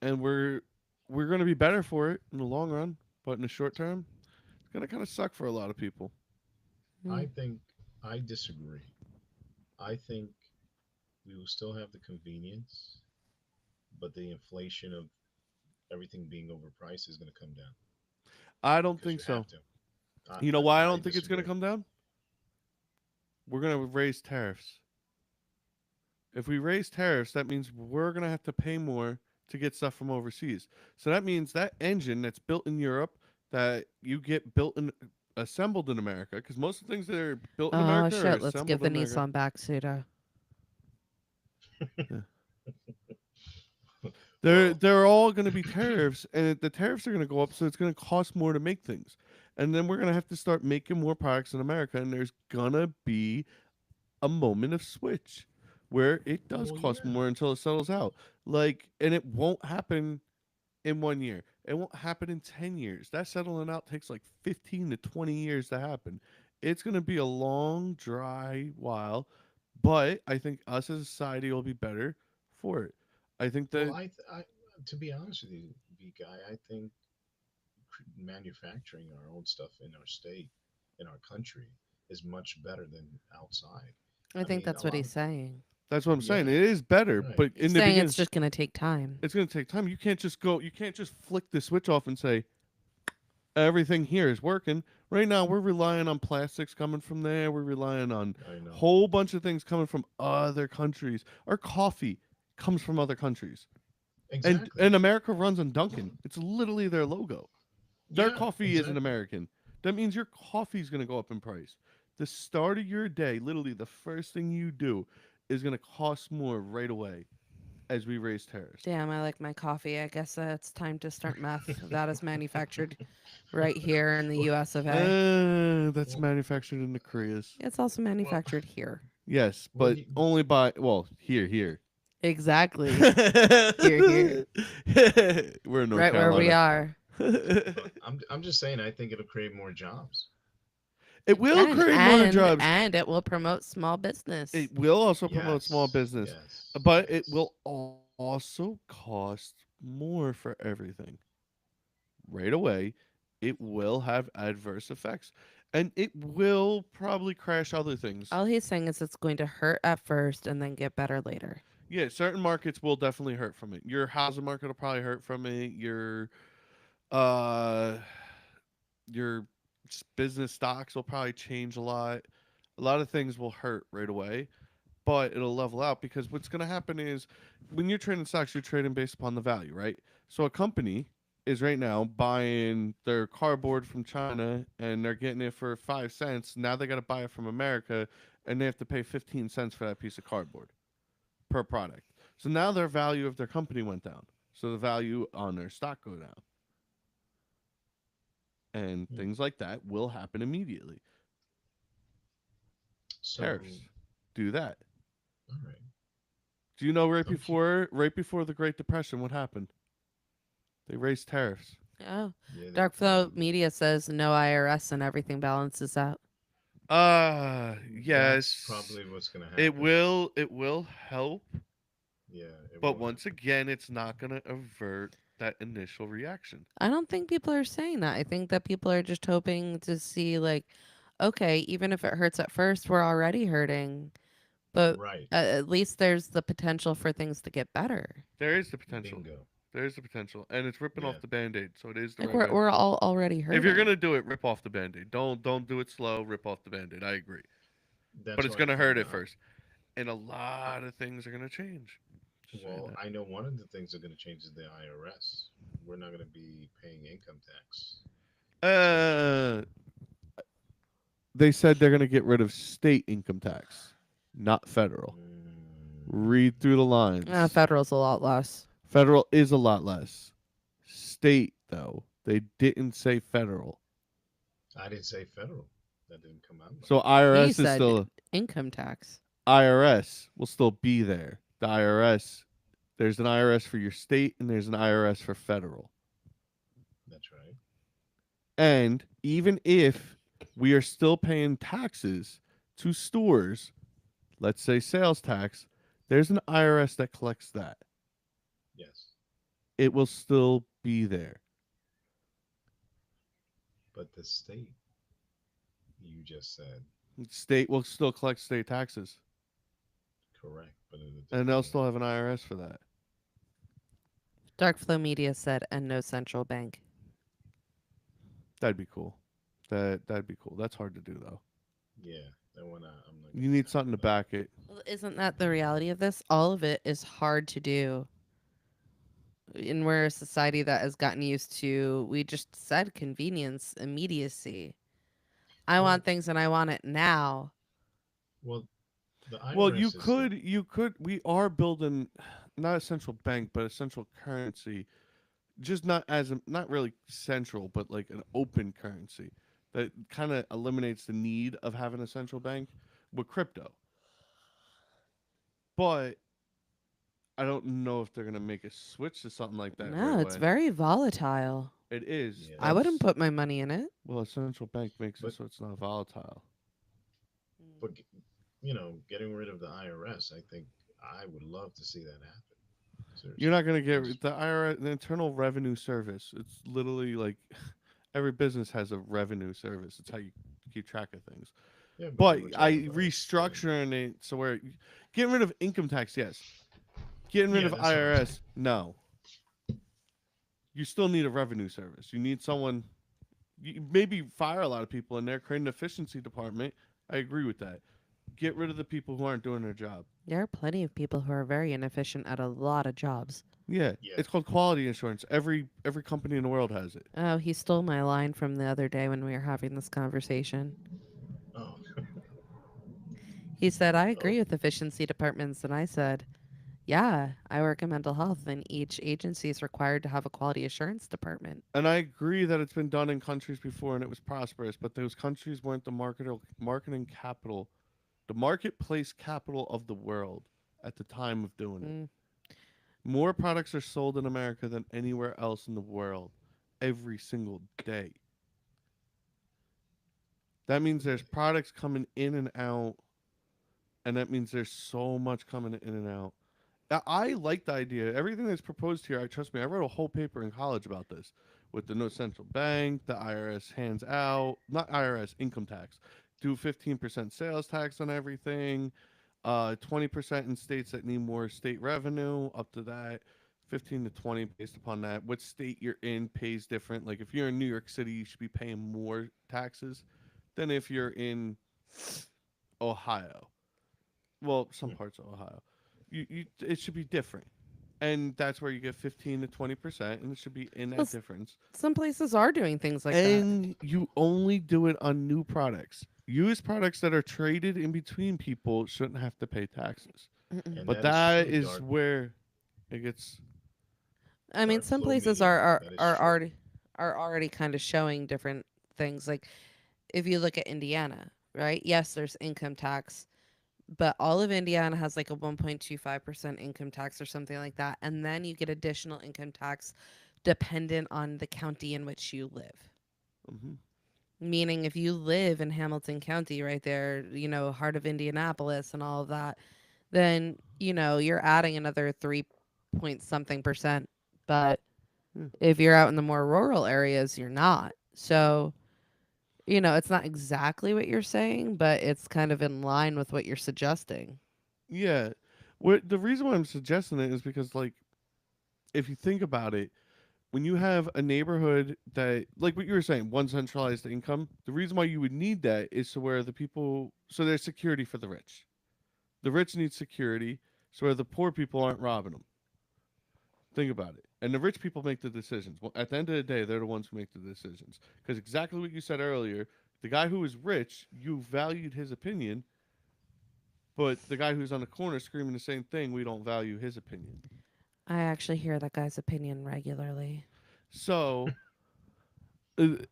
and we're going to be better for it in the long run. But in the short term, it's going to kind of suck for a lot of people. Hmm. I think I disagree. I think we will still have the convenience, but the inflation of everything being overpriced is going to come down I don't because think you have so. to. I, You know why I I don't think it's going to disagree. come down? We're going to raise tariffs. If we raise tariffs, that means we're going to have to pay more to get stuff from overseas. So that means that engine that's built in Europe that you get built in assembled in America because most of the things that are built in Oh America are shit! Let's give assembled the in America. Nissan back Suda. Yeah. They're Well, they're all going to be tariffs, and the tariffs are going to go up, so it's going to cost more to make things, and then we're going to have to start making more products in America, and there's gonna be a moment of switch where it does well, cost yeah, more until it settles out. Like, and it won't happen in 1 year. It won't happen in 10 years. That settling out takes like 15 to 20 years to happen. It's gonna be a long, dry while, but I think us as a society will be better for it. I think well, that to be honest with you, B guy, I think manufacturing our own stuff in our state, in our country, is much better than outside. I I think mean, a that's what lot he's of saying. that's what I'm saying. yeah, It is better, right, but He's in the saying it's beginning, just gonna take time. it's gonna take time. You can't just go. You can't just flick the switch off and say, everything here is working. Right now, we're relying on plastics coming from there. We're relying on I a know whole bunch of things coming from other countries. Our coffee comes from other countries. And exactly. America runs on Dunkin'. It's literally their logo. Their Yeah, coffee isn't exactly. American. That means your coffee's going to go up in price. The start of your day, literally the first thing you do, is going to cost more right away as we raise tariffs. Damn, I like my coffee. I guess it's time to start meth. That is manufactured right here in the Well, US of A. That's well, manufactured in the Koreas. It's also well, manufactured here. Yes, well but you, only by, well, here. Exactly. Here, here. We're in North Right where we Carolina. are. look, I'm just saying. I think it'll create more jobs. It will And create more and jobs. and it will promote small business. It will also promote small Yes, business, yes, but it yes. will also cost more for everything. Right away, it will have adverse effects, and it will probably crash other things. All he's saying is it's going to hurt at first and then get better later. Yeah, certain markets will definitely hurt from it. Your housing market will probably hurt from it. Uh your business stocks will probably change a lot. A lot of things will hurt right away, but it'll level out because what's going to happen is when you're trading stocks, you're trading based upon the value, right? So a company is right now buying their cardboard from China and they're getting it for 5 cents. Now they got to buy it from America and they have to pay 15 cents for that piece of cardboard per product. So now their value of their company went down. So the value on their stock go down. And Hmm. things like that will happen immediately. So, Tariffs do that. all right. Do you know Okay. right before the Great Depression what happened? They raised tariffs. Oh. Yeah, Dark they Flow Media says no IRS and everything balances out. that's Yes. probably what's gonna It happen. will help, Yeah, it but will once happen. again it's not going to avert that initial reaction. I don't think people are saying that. I think that people are just hoping to see, like, okay, even if it hurts at first, we're already hurting. But Right. at least there's the potential for things to get better. There is the potential. Bingo. There is the potential and it's ripping Yeah, off the band-aid. So it is the Like, right we're band. all already If you're going hurting. to do it, rip off the band-aid. Don't do it slow, rip off the band-aid. I agree. But that's it's why. going to hurt at first. And a lot of things are going to change. Just saying Well, that. I know one of the things that are going to change is the IRS. We're not going to be paying income tax. So, Uh they said they're going to get rid of state income tax, not federal. mm, Read through the lines. Federal's a lot less. Federal is a lot less. State, though, they didn't say federal. I didn't say federal. That didn't come out right. So He IRS is said still income tax. IRS will still be there. The IRS, there's an IRS for your state and there's an IRS for federal. That's right. And even if we are still paying taxes to stores, let's say sales tax, there's an IRS that collects that. Yes. It will still be there. But the state, you just said, State will still collect state taxes, correct, but in a and different they'll way. still have an IRS for that. Dark Flow Media said, and no central bank. That'd be cool. That'd be cool. That's hard to do though. Yeah, that one I'm not going You to need tackle something to that. back it. Well, isn't that the reality of this? All of it is hard to do. And we're a society that has gotten used to, we just said convenience, immediacy. I Well, want things and I want it now. well, the Well, IRS is the we are building not a central bank, but a central currency. Just not as a, not really central, but like an open currency that kind of eliminates the need of having a central bank with crypto. But I don't know if they're gonna make a switch to something like that right No, it's away. very volatile. It is. yeah. I wouldn't That's put my money in it. well, a central bank makes it But so it's not volatile. but getting rid of the IRS, I think I would love to see that happen. You're Seriously, not gonna because get the IRS, the Internal Revenue Service. It's literally like every business has a revenue service. It's how you keep track of things. yeah, but we But were I talking about getting. restructuring it so where getting rid of income tax, yes. Getting rid Yeah, of that's what I'm saying. IRS, no. You still need a revenue service. You need someone. You maybe fire a lot of people in there, create an efficiency department. I agree with that. Get rid of the people who aren't doing their job. There are plenty of people who are very inefficient at a lot of jobs. Yeah, Yeah. it's called quality insurance. Every company in the world has it. Oh, he stole my line from the other day when we were having this conversation. Oh. He said, I Oh. agree with efficiency departments. And I said, yeah, I work in mental health, and each agency is required to have a quality assurance department. And I agree that it's been done in countries before and it was prosperous, but those countries weren't the marketing capital, the marketplace capital of the world at the time of doing it. Mm. More products are sold in America than anywhere else in the world every single day. That means there's products coming in and out, and that means there's so much coming in and out. I like the idea. Everything that's proposed here, I trust me. I wrote a whole paper in college about this, with the no central bank, the IRS hands out, not IRS income tax, do 15% sales tax on everything, 20% in states that need more state revenue, up to that, 15 to 20 based upon that. What state you're in pays different. Like if you're in New York City, you should be paying more taxes than if you're in Ohio. Well, some Hmm. parts of Ohio. It should be different, and that's where you get 15 to 20%, and it should be in Well, that difference. some places are doing things like that. And you only do it on new products. Used products that are traded in between people shouldn't have to pay taxes. Mm-mm. And But that is that true, is dark where it gets. I mean, dark some flow places media. That is true. are already kind of showing different things. Like if you look at Indiana, right? Yes, there's income tax, but all of Indiana has like a 1.25% income tax or something like that, and then you get additional income tax dependent on the county in which you live. Hmm. Meaning, if you live in Hamilton County, right there, heart of Indianapolis and all of that, then you're adding another 3 point something percent. But Yeah. if you're out in the more rural areas, you're not. So, it's not exactly what you're saying, but it's kind of in line with what you're suggesting. Yeah. What the reason why I'm suggesting it is because, like, if you think about it, when you have a neighborhood that, like what you were saying, one centralized income, the reason why you would need that is to where the people, so there's security for the rich. The rich need security, so where the poor people aren't robbing them. Think about it. And the rich people make the decisions. Well, at the end of the day, they're the ones who make the decisions. Because exactly what you said earlier, the guy who is rich, you valued his opinion, but the guy who's on the corner screaming the same thing, we don't value his opinion. I actually hear that guy's opinion regularly. So, it,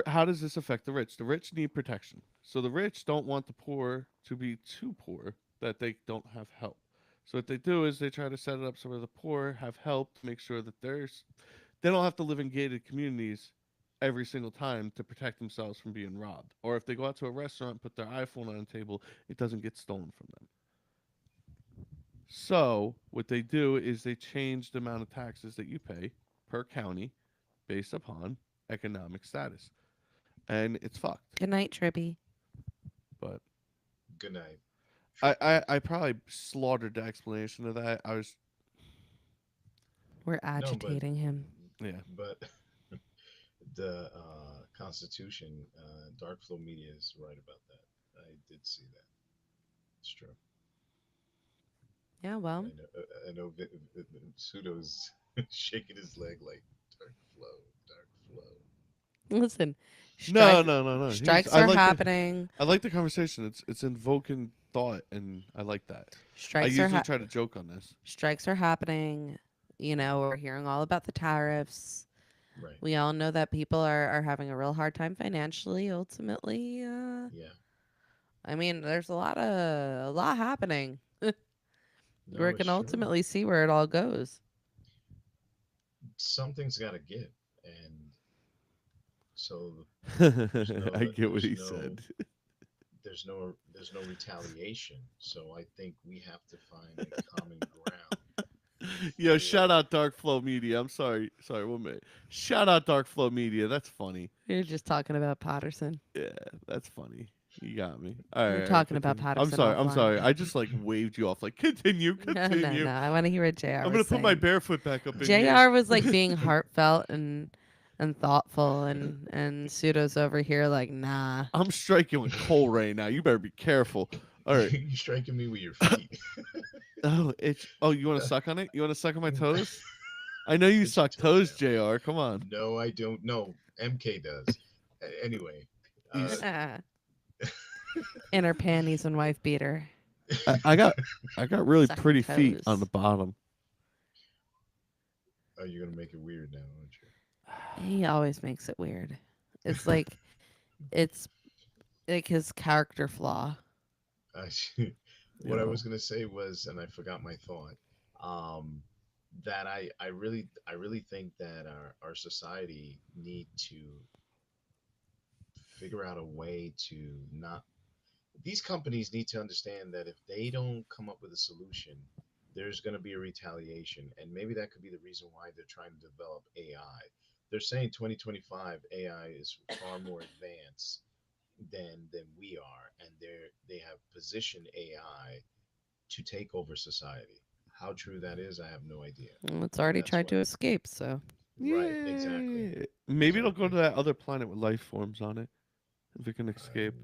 how does this affect the rich? The rich need protection. So the rich don't want the poor to be too poor that they don't have help. So what they do is they try to set it up so where the poor have help to make sure that they don't have to live in gated communities every single time to protect themselves from being robbed. Or if they go out to a restaurant and put their iPhone on the table, it doesn't get stolen from them. So what they do is they change the amount of taxes that you pay per county based upon economic status. And it's fucked. Good night, Trippy. But Good night. I, I, Trippies. I probably slaughtered the explanation of that. I was, We're No, but agitating him. yeah. but the Constitution, Dark Flow Media is right about that. I did see that. It's true. Yeah, well, I know. Pseudo's shaking his leg like Dark Flow, Dark Flow. listen, No, strike no, no, no. strikes are happening. I like the conversation. It's invoking thought, and I like that. I Strikes are usually try to joke on this. strikes are happening. We're hearing all about the tariffs. Right. We all know that people are having a real hard time financially. Ultimately, Yeah. I mean, there's a lot happening. We No, it's can true. ultimately see where it all goes. Something's got to give, and so I get what he no said. there's no retaliation. So I think we have to find a common ground Yo, shout for. out Dark Flow Media. I'm sorry, 1 minute. Shout out Dark Flow Media. That's funny. You're just talking about Patterson. Yeah, that's funny. You got me. All We're right, all right, talking about continue. I'm Patterson sorry. I'm offline. sorry. I just like waved you off. Like continue, No, no, continue. no. I want to hear what JR I'm was gonna put my saying. barefoot back up in here. JR was like being heartfelt and thoughtful, and Pseudo's over here like, nah. I'm striking with Cole right now. You better be careful. All right. You striking me with your feet. Oh, it's. Oh, you want to suck on it? You want to suck on my toes? I know you Sit your suck toes toes, down. Jr. Come on. No, I don't. No, MK does. Anyway, uh, He's. Inner panties and wife beater. I got. I got really Sucking pretty feet on the toes. bottom. oh, you're gonna make it weird now, aren't He always makes it weird. It's it's like his character flaw. you? What I Yo. was gonna say was, and I forgot my thought. Um, that I really think that our society need to figure out a way to not. These companies need to understand that if they don't come up with a solution, there's going to be a retaliation, and maybe that could be the reason why they're trying to develop AI. They're saying 2025 AI is far more advanced than we are, and they have positioned AI to take over society. How true that is, I have no idea. Well, it's And already that's tried what. to escape, so Right, exactly, Yeah. Maybe it'll go exactly. to that other planet with life forms on it if it can escape.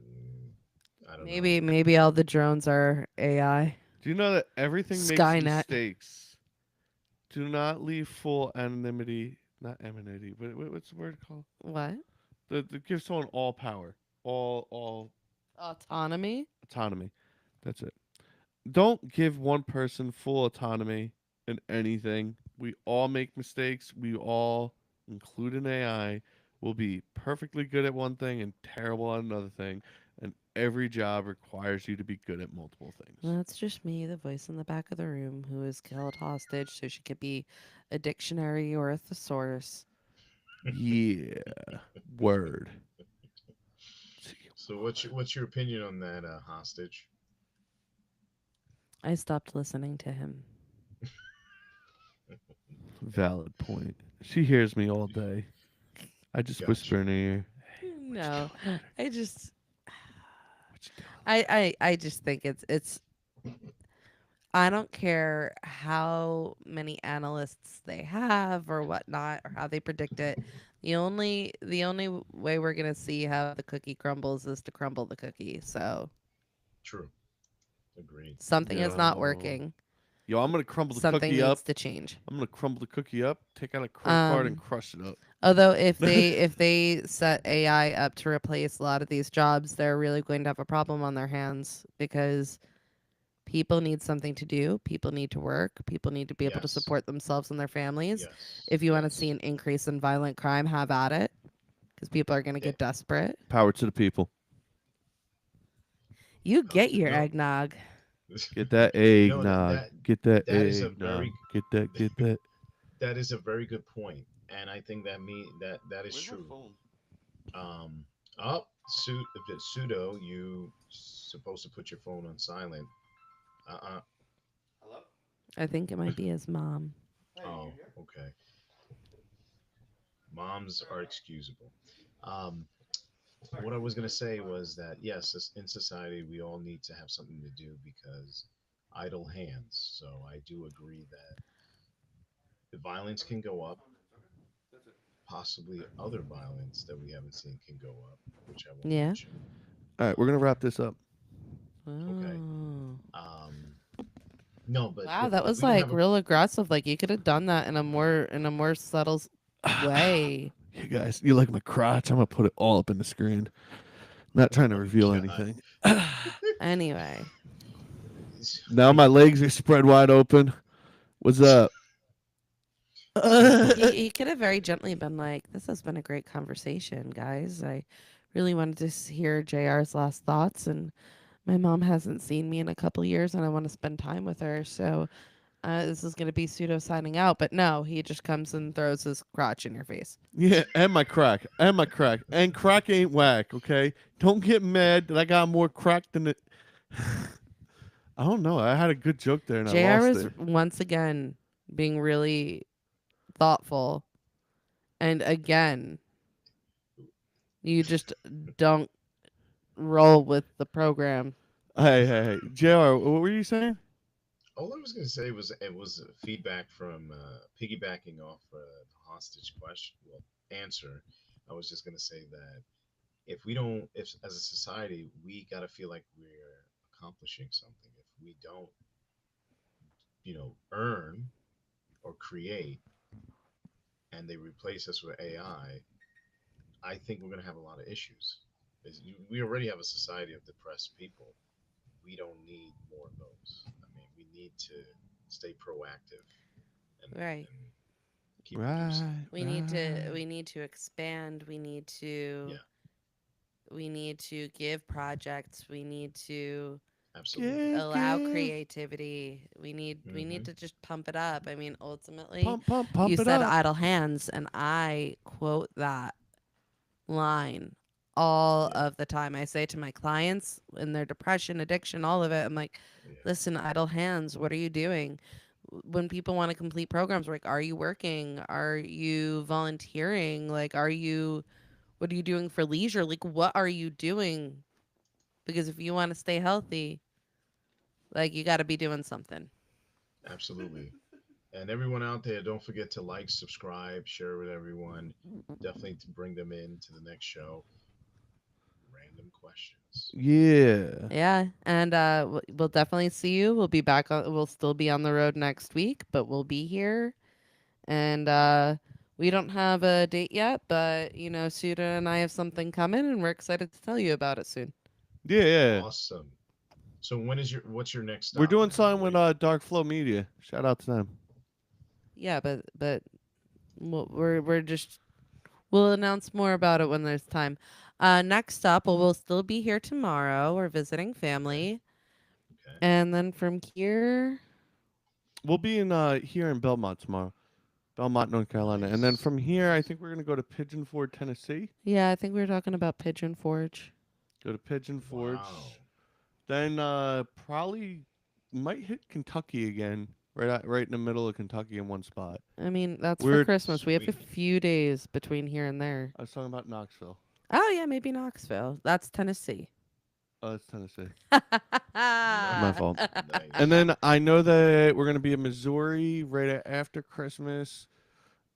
I don't know. maybe all the drones are AI. Do you know that everything makes Skynet. mistakes? Do not leave full anonymity. Not anonymity. What's the word called? What? The give someone all power, all Autonomy? autonomy. That's it. Don't give one person full autonomy in anything. We all make mistakes. We all, including AI, will be perfectly good at one thing and terrible at another thing. And every job requires you to be good at multiple things. That's just me, the voice in the back of the room, who is held hostage so she could be a dictionary or a thesaurus. Yeah. Word. So what's your opinion on that hostage? I stopped listening to him. Valid point. She hears me all day. I just whisper Gotcha. in her ear. What you No, doing over there? I just, What you doing? I just think it's. I don't care how many analysts they have or whatnot or how they predict it. The only way we're gonna see how the cookie crumbles is to crumble the cookie. So True. Agreed. something is not Yo. working. Yo, I'm gonna crumble the Something cookie needs up. to change. I'm gonna crumble the cookie up, take out a credit card and Um, crush it up. Although if they set AI up to replace a lot of these jobs, they're really going to have a problem on their hands because people need something to do, people need to work, people need to be able to Yes. support themselves and their families. Yes. If you want to Yes. see an increase in violent crime, have at it because people are going to Eh, get desperate. Power to the people. You get your no. eggnog. Get that No, eggnog. that Get that that is a eggnog. very Get that. Get that. that is a very good point, and I think that is Where's my true. phone? Um, up, pseudo, you supposed to put your phone on silent. Uh. Hello? I think it might be his mom. Hey, you Oh, here? okay. Moms are excusable. Um, what I was gonna say was that yes, in society we all need to have something to do because idle hands. So I do agree that the violence can go up. That's it. Possibly other violence that we haven't seen can go up, which I won't Yeah. mention. All right, we're gonna wrap this up. Okay. Oh. Um, no, but Wow, if that was we don't like have a real aggressive. Like you could have done that in a more subtle way. You guys, you like my crotch? I'm gonna put it all up in the screen. Not oh trying to my reveal god, anything. Anyway, Now my legs are spread wide open. What's up? he could have very gently been like, "This has been a great conversation, guys. I really wanted to hear JR's last thoughts, and my mom hasn't seen me in a couple years, and I want to spend time with her. So this is going to be pseudo signing out." But no, he just comes and throws his crotch in your face. Yeah, and my crack. And my crack. And crack ain't whack, okay? Don't get mad that I got more crack than it. I don't know. I had a good joke there and I JR lost was it. once again being really thoughtful, and again, you just don't roll with the program. Hey. JR, what were you saying? all I was gonna say was it was feedback from piggybacking off the hostage question, well, answer. I was just gonna say that if we don't, if as a society, we gotta feel like we're accomplishing something. If we don't, earn or create, and they replace us with I think we're going to have a lot of issues. We already have a society of depressed people. We don't need more of those. I mean, we need to stay proactive and, Right. and keep producing. Right, We right. need to expand. Yeah, We need to give projects. We need to absolutely. Give, allow give. creativity. We need Hmm. to just pump it up. I mean, ultimately, Pump, pump, you pump it said up. idle hands, and I quote that line all Yeah, of the time. I say to my clients in their depression, addiction, all of it, I'm like, yeah, listen, idle hands, what are you doing? When people want to complete programs, we're like, are you working? Are you volunteering? Like, what are you doing for leisure? Like, what are you doing? Because if you want to stay healthy, like, you got to be doing something. absolutely. And everyone out there, don't forget to like, subscribe, share with everyone. Definitely to bring them in to the next show. Random questions. Yeah. Yeah, and we'll definitely see you. We'll be back on. We'll still be on the road next week, but we'll be here. And we don't have a date yet, but Suda and I have something coming, and we're excited to tell you about it soon. Yeah, yeah. Awesome. So what's your next We're stop, doing man? something with Dark Flow Media. Shout out to them. Yeah, but we're just we'll announce more about it when there's time. Next up, we'll still be here tomorrow. We're visiting Okay. family, Okay. and then from here, We'll be in here in Belmont tomorrow. Belmont, North Carolina. And then Nice. from here, I Nice. think we're going to go to Pigeon Forge, Tennessee. yeah, I think we were talking about Pigeon Forge. Go to Pigeon Wow. Forge. Then probably might hit Kentucky again. Right in the middle of Kentucky in one spot. I mean, that's for We're Christmas. We have a Sweet. few days between here and there. I was talking about Knoxville. Oh yeah, maybe Knoxville. That's Tennessee. Oh, it's Tennessee. My Nice. fault. And Nice. then I know that we're gonna be in Missouri after Christmas,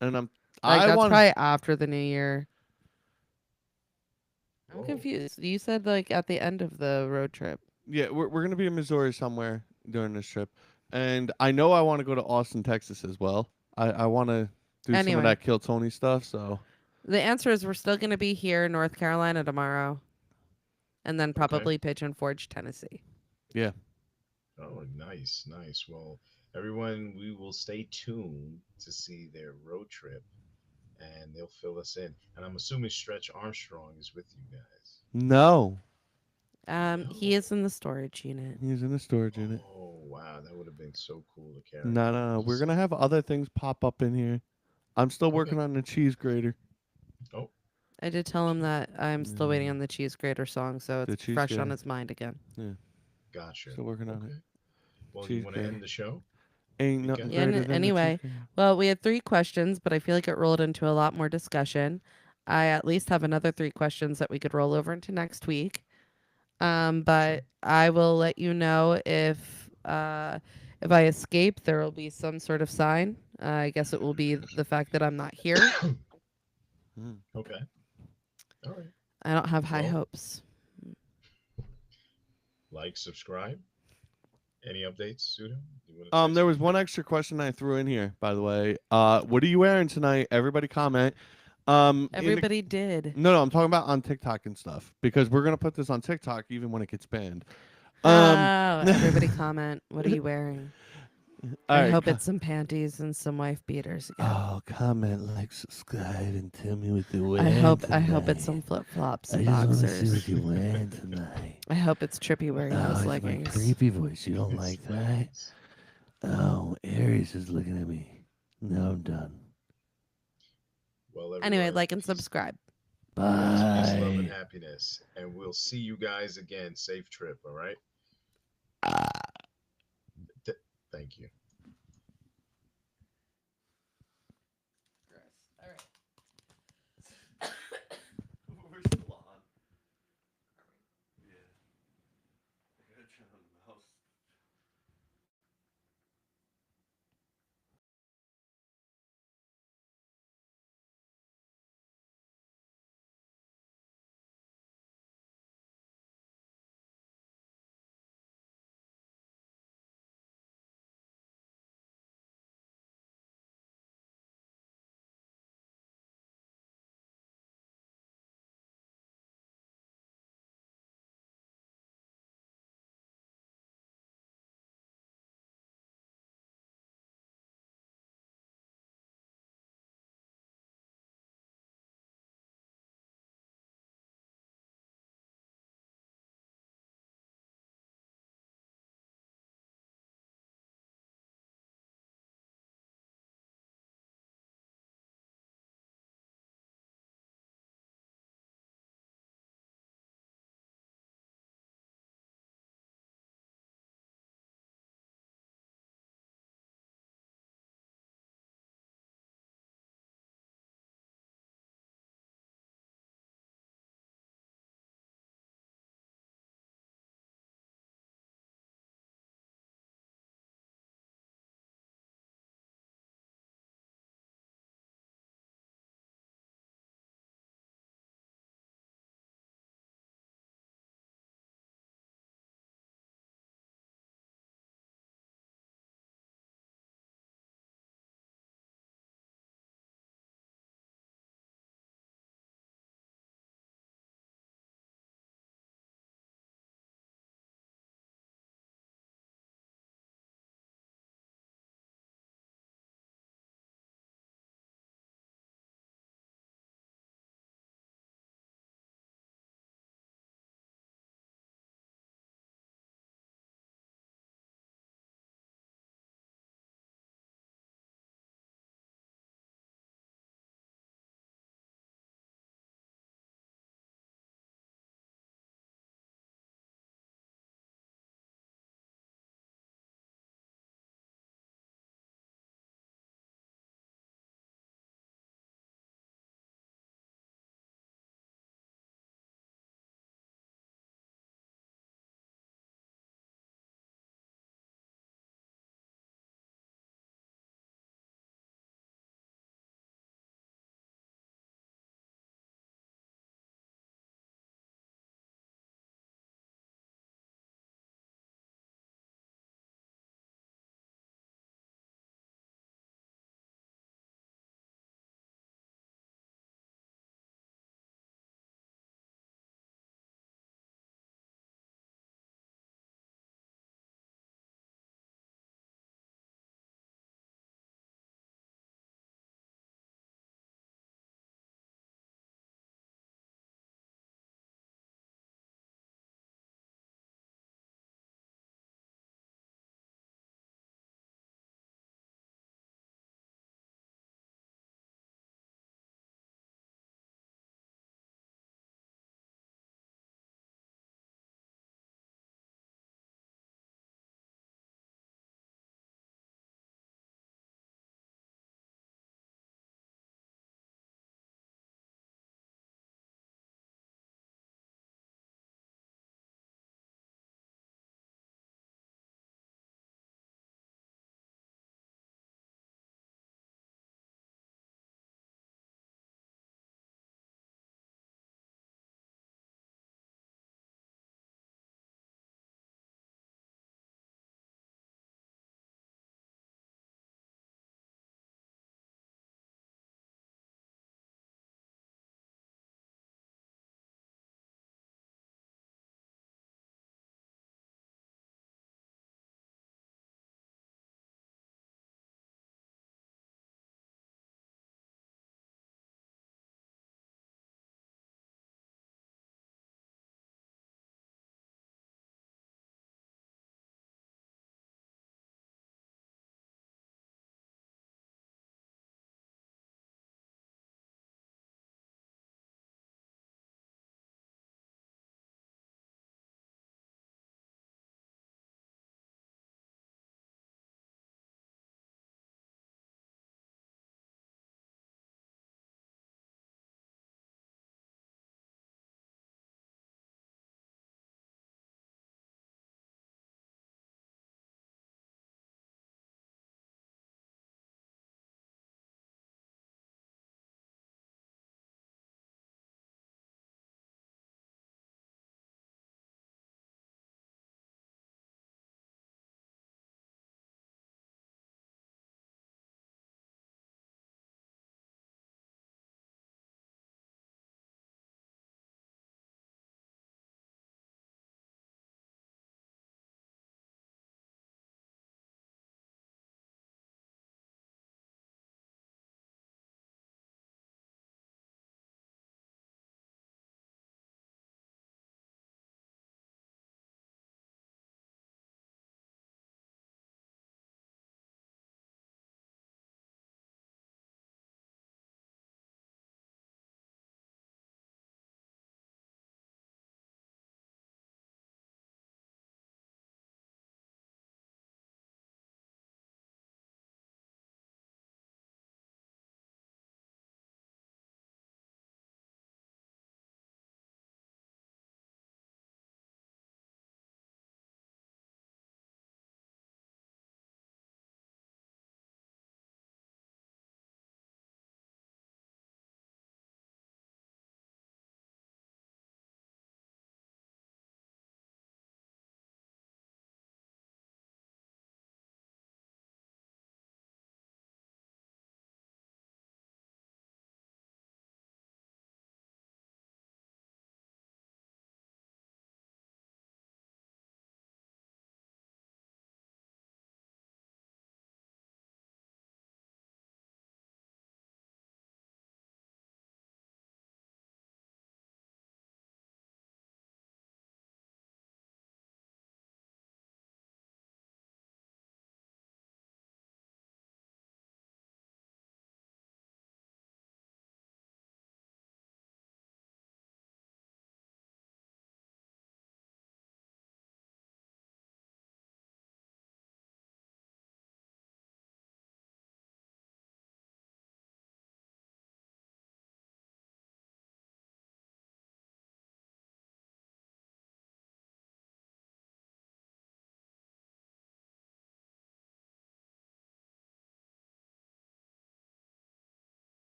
and Like I that's want. probably after the new year. I'm Whoa. confused. You said like at the end of the road trip. Yeah, we're gonna be in Missouri somewhere during this trip, and I know I want to go to Austin, Texas as well. I want to do some of Anyway, that Kill Tony stuff. So the answer is we're still going to be here in North Carolina tomorrow, and then Okay. probably Pigeon Forge, Tennessee. yeah, Oh, nice. Nice. Well, everyone, we will stay tuned to see their road trip and they'll fill us in. And I'm assuming Stretch Armstrong is with you guys. no, He No. is in the storage unit. he's in the storage unit. Oh, wow. That would have been so cool to carry No, him. no, no. We're Just gonna have other things pop up in here. I'm still okay. working on the cheese grater. Oh, I did tell him that I'm still waiting Yeah, on the cheese grater song, so the it's cheese fresh on grater. his mind again. Yeah, gotcha. still working on it. Okay. Well, you Cheese want to grater. end the show, Ain't Mika? nothing Yeah. greater than the cheese Anyway, grater. well, we had 3 questions, but I feel like it rolled into a lot more discussion. I at least have another 3 questions that we could roll over into next week. Sure. But I will let you know if I escape, there will be some sort of sign. I guess it will be the fact that I'm not here. Mm. Okay. All right. I don't have high Well, hopes. like, subscribe. Any updates, Suda? You want to say There was something? one extra question I threw in here, by the way. What are you wearing tonight? Everybody comment. In the Everybody did. no, I'm talking about on TikTok and stuff because we're gonna put this on TikTok even when it gets banned. Um, Oh, everybody comment. What are you wearing? all I right. hope it's some panties and some wife beaters again. Oh, comment, like, subscribe, and tell me what you're I wearing hope I hope it's some tonight. flip flops I and just want to see what boxers. you're wearing tonight. I hope it's Trippy wearing Oh, those it's my leggings. creepy voice. You don't It's like that? leggings. Oh, Aries is looking at me. Now I'm done. Well, Anyway, everyone, like and subscribe. peace, love, and Bye. happiness. And we'll see you guys again. Safe trip, all right? Ah. Thank you.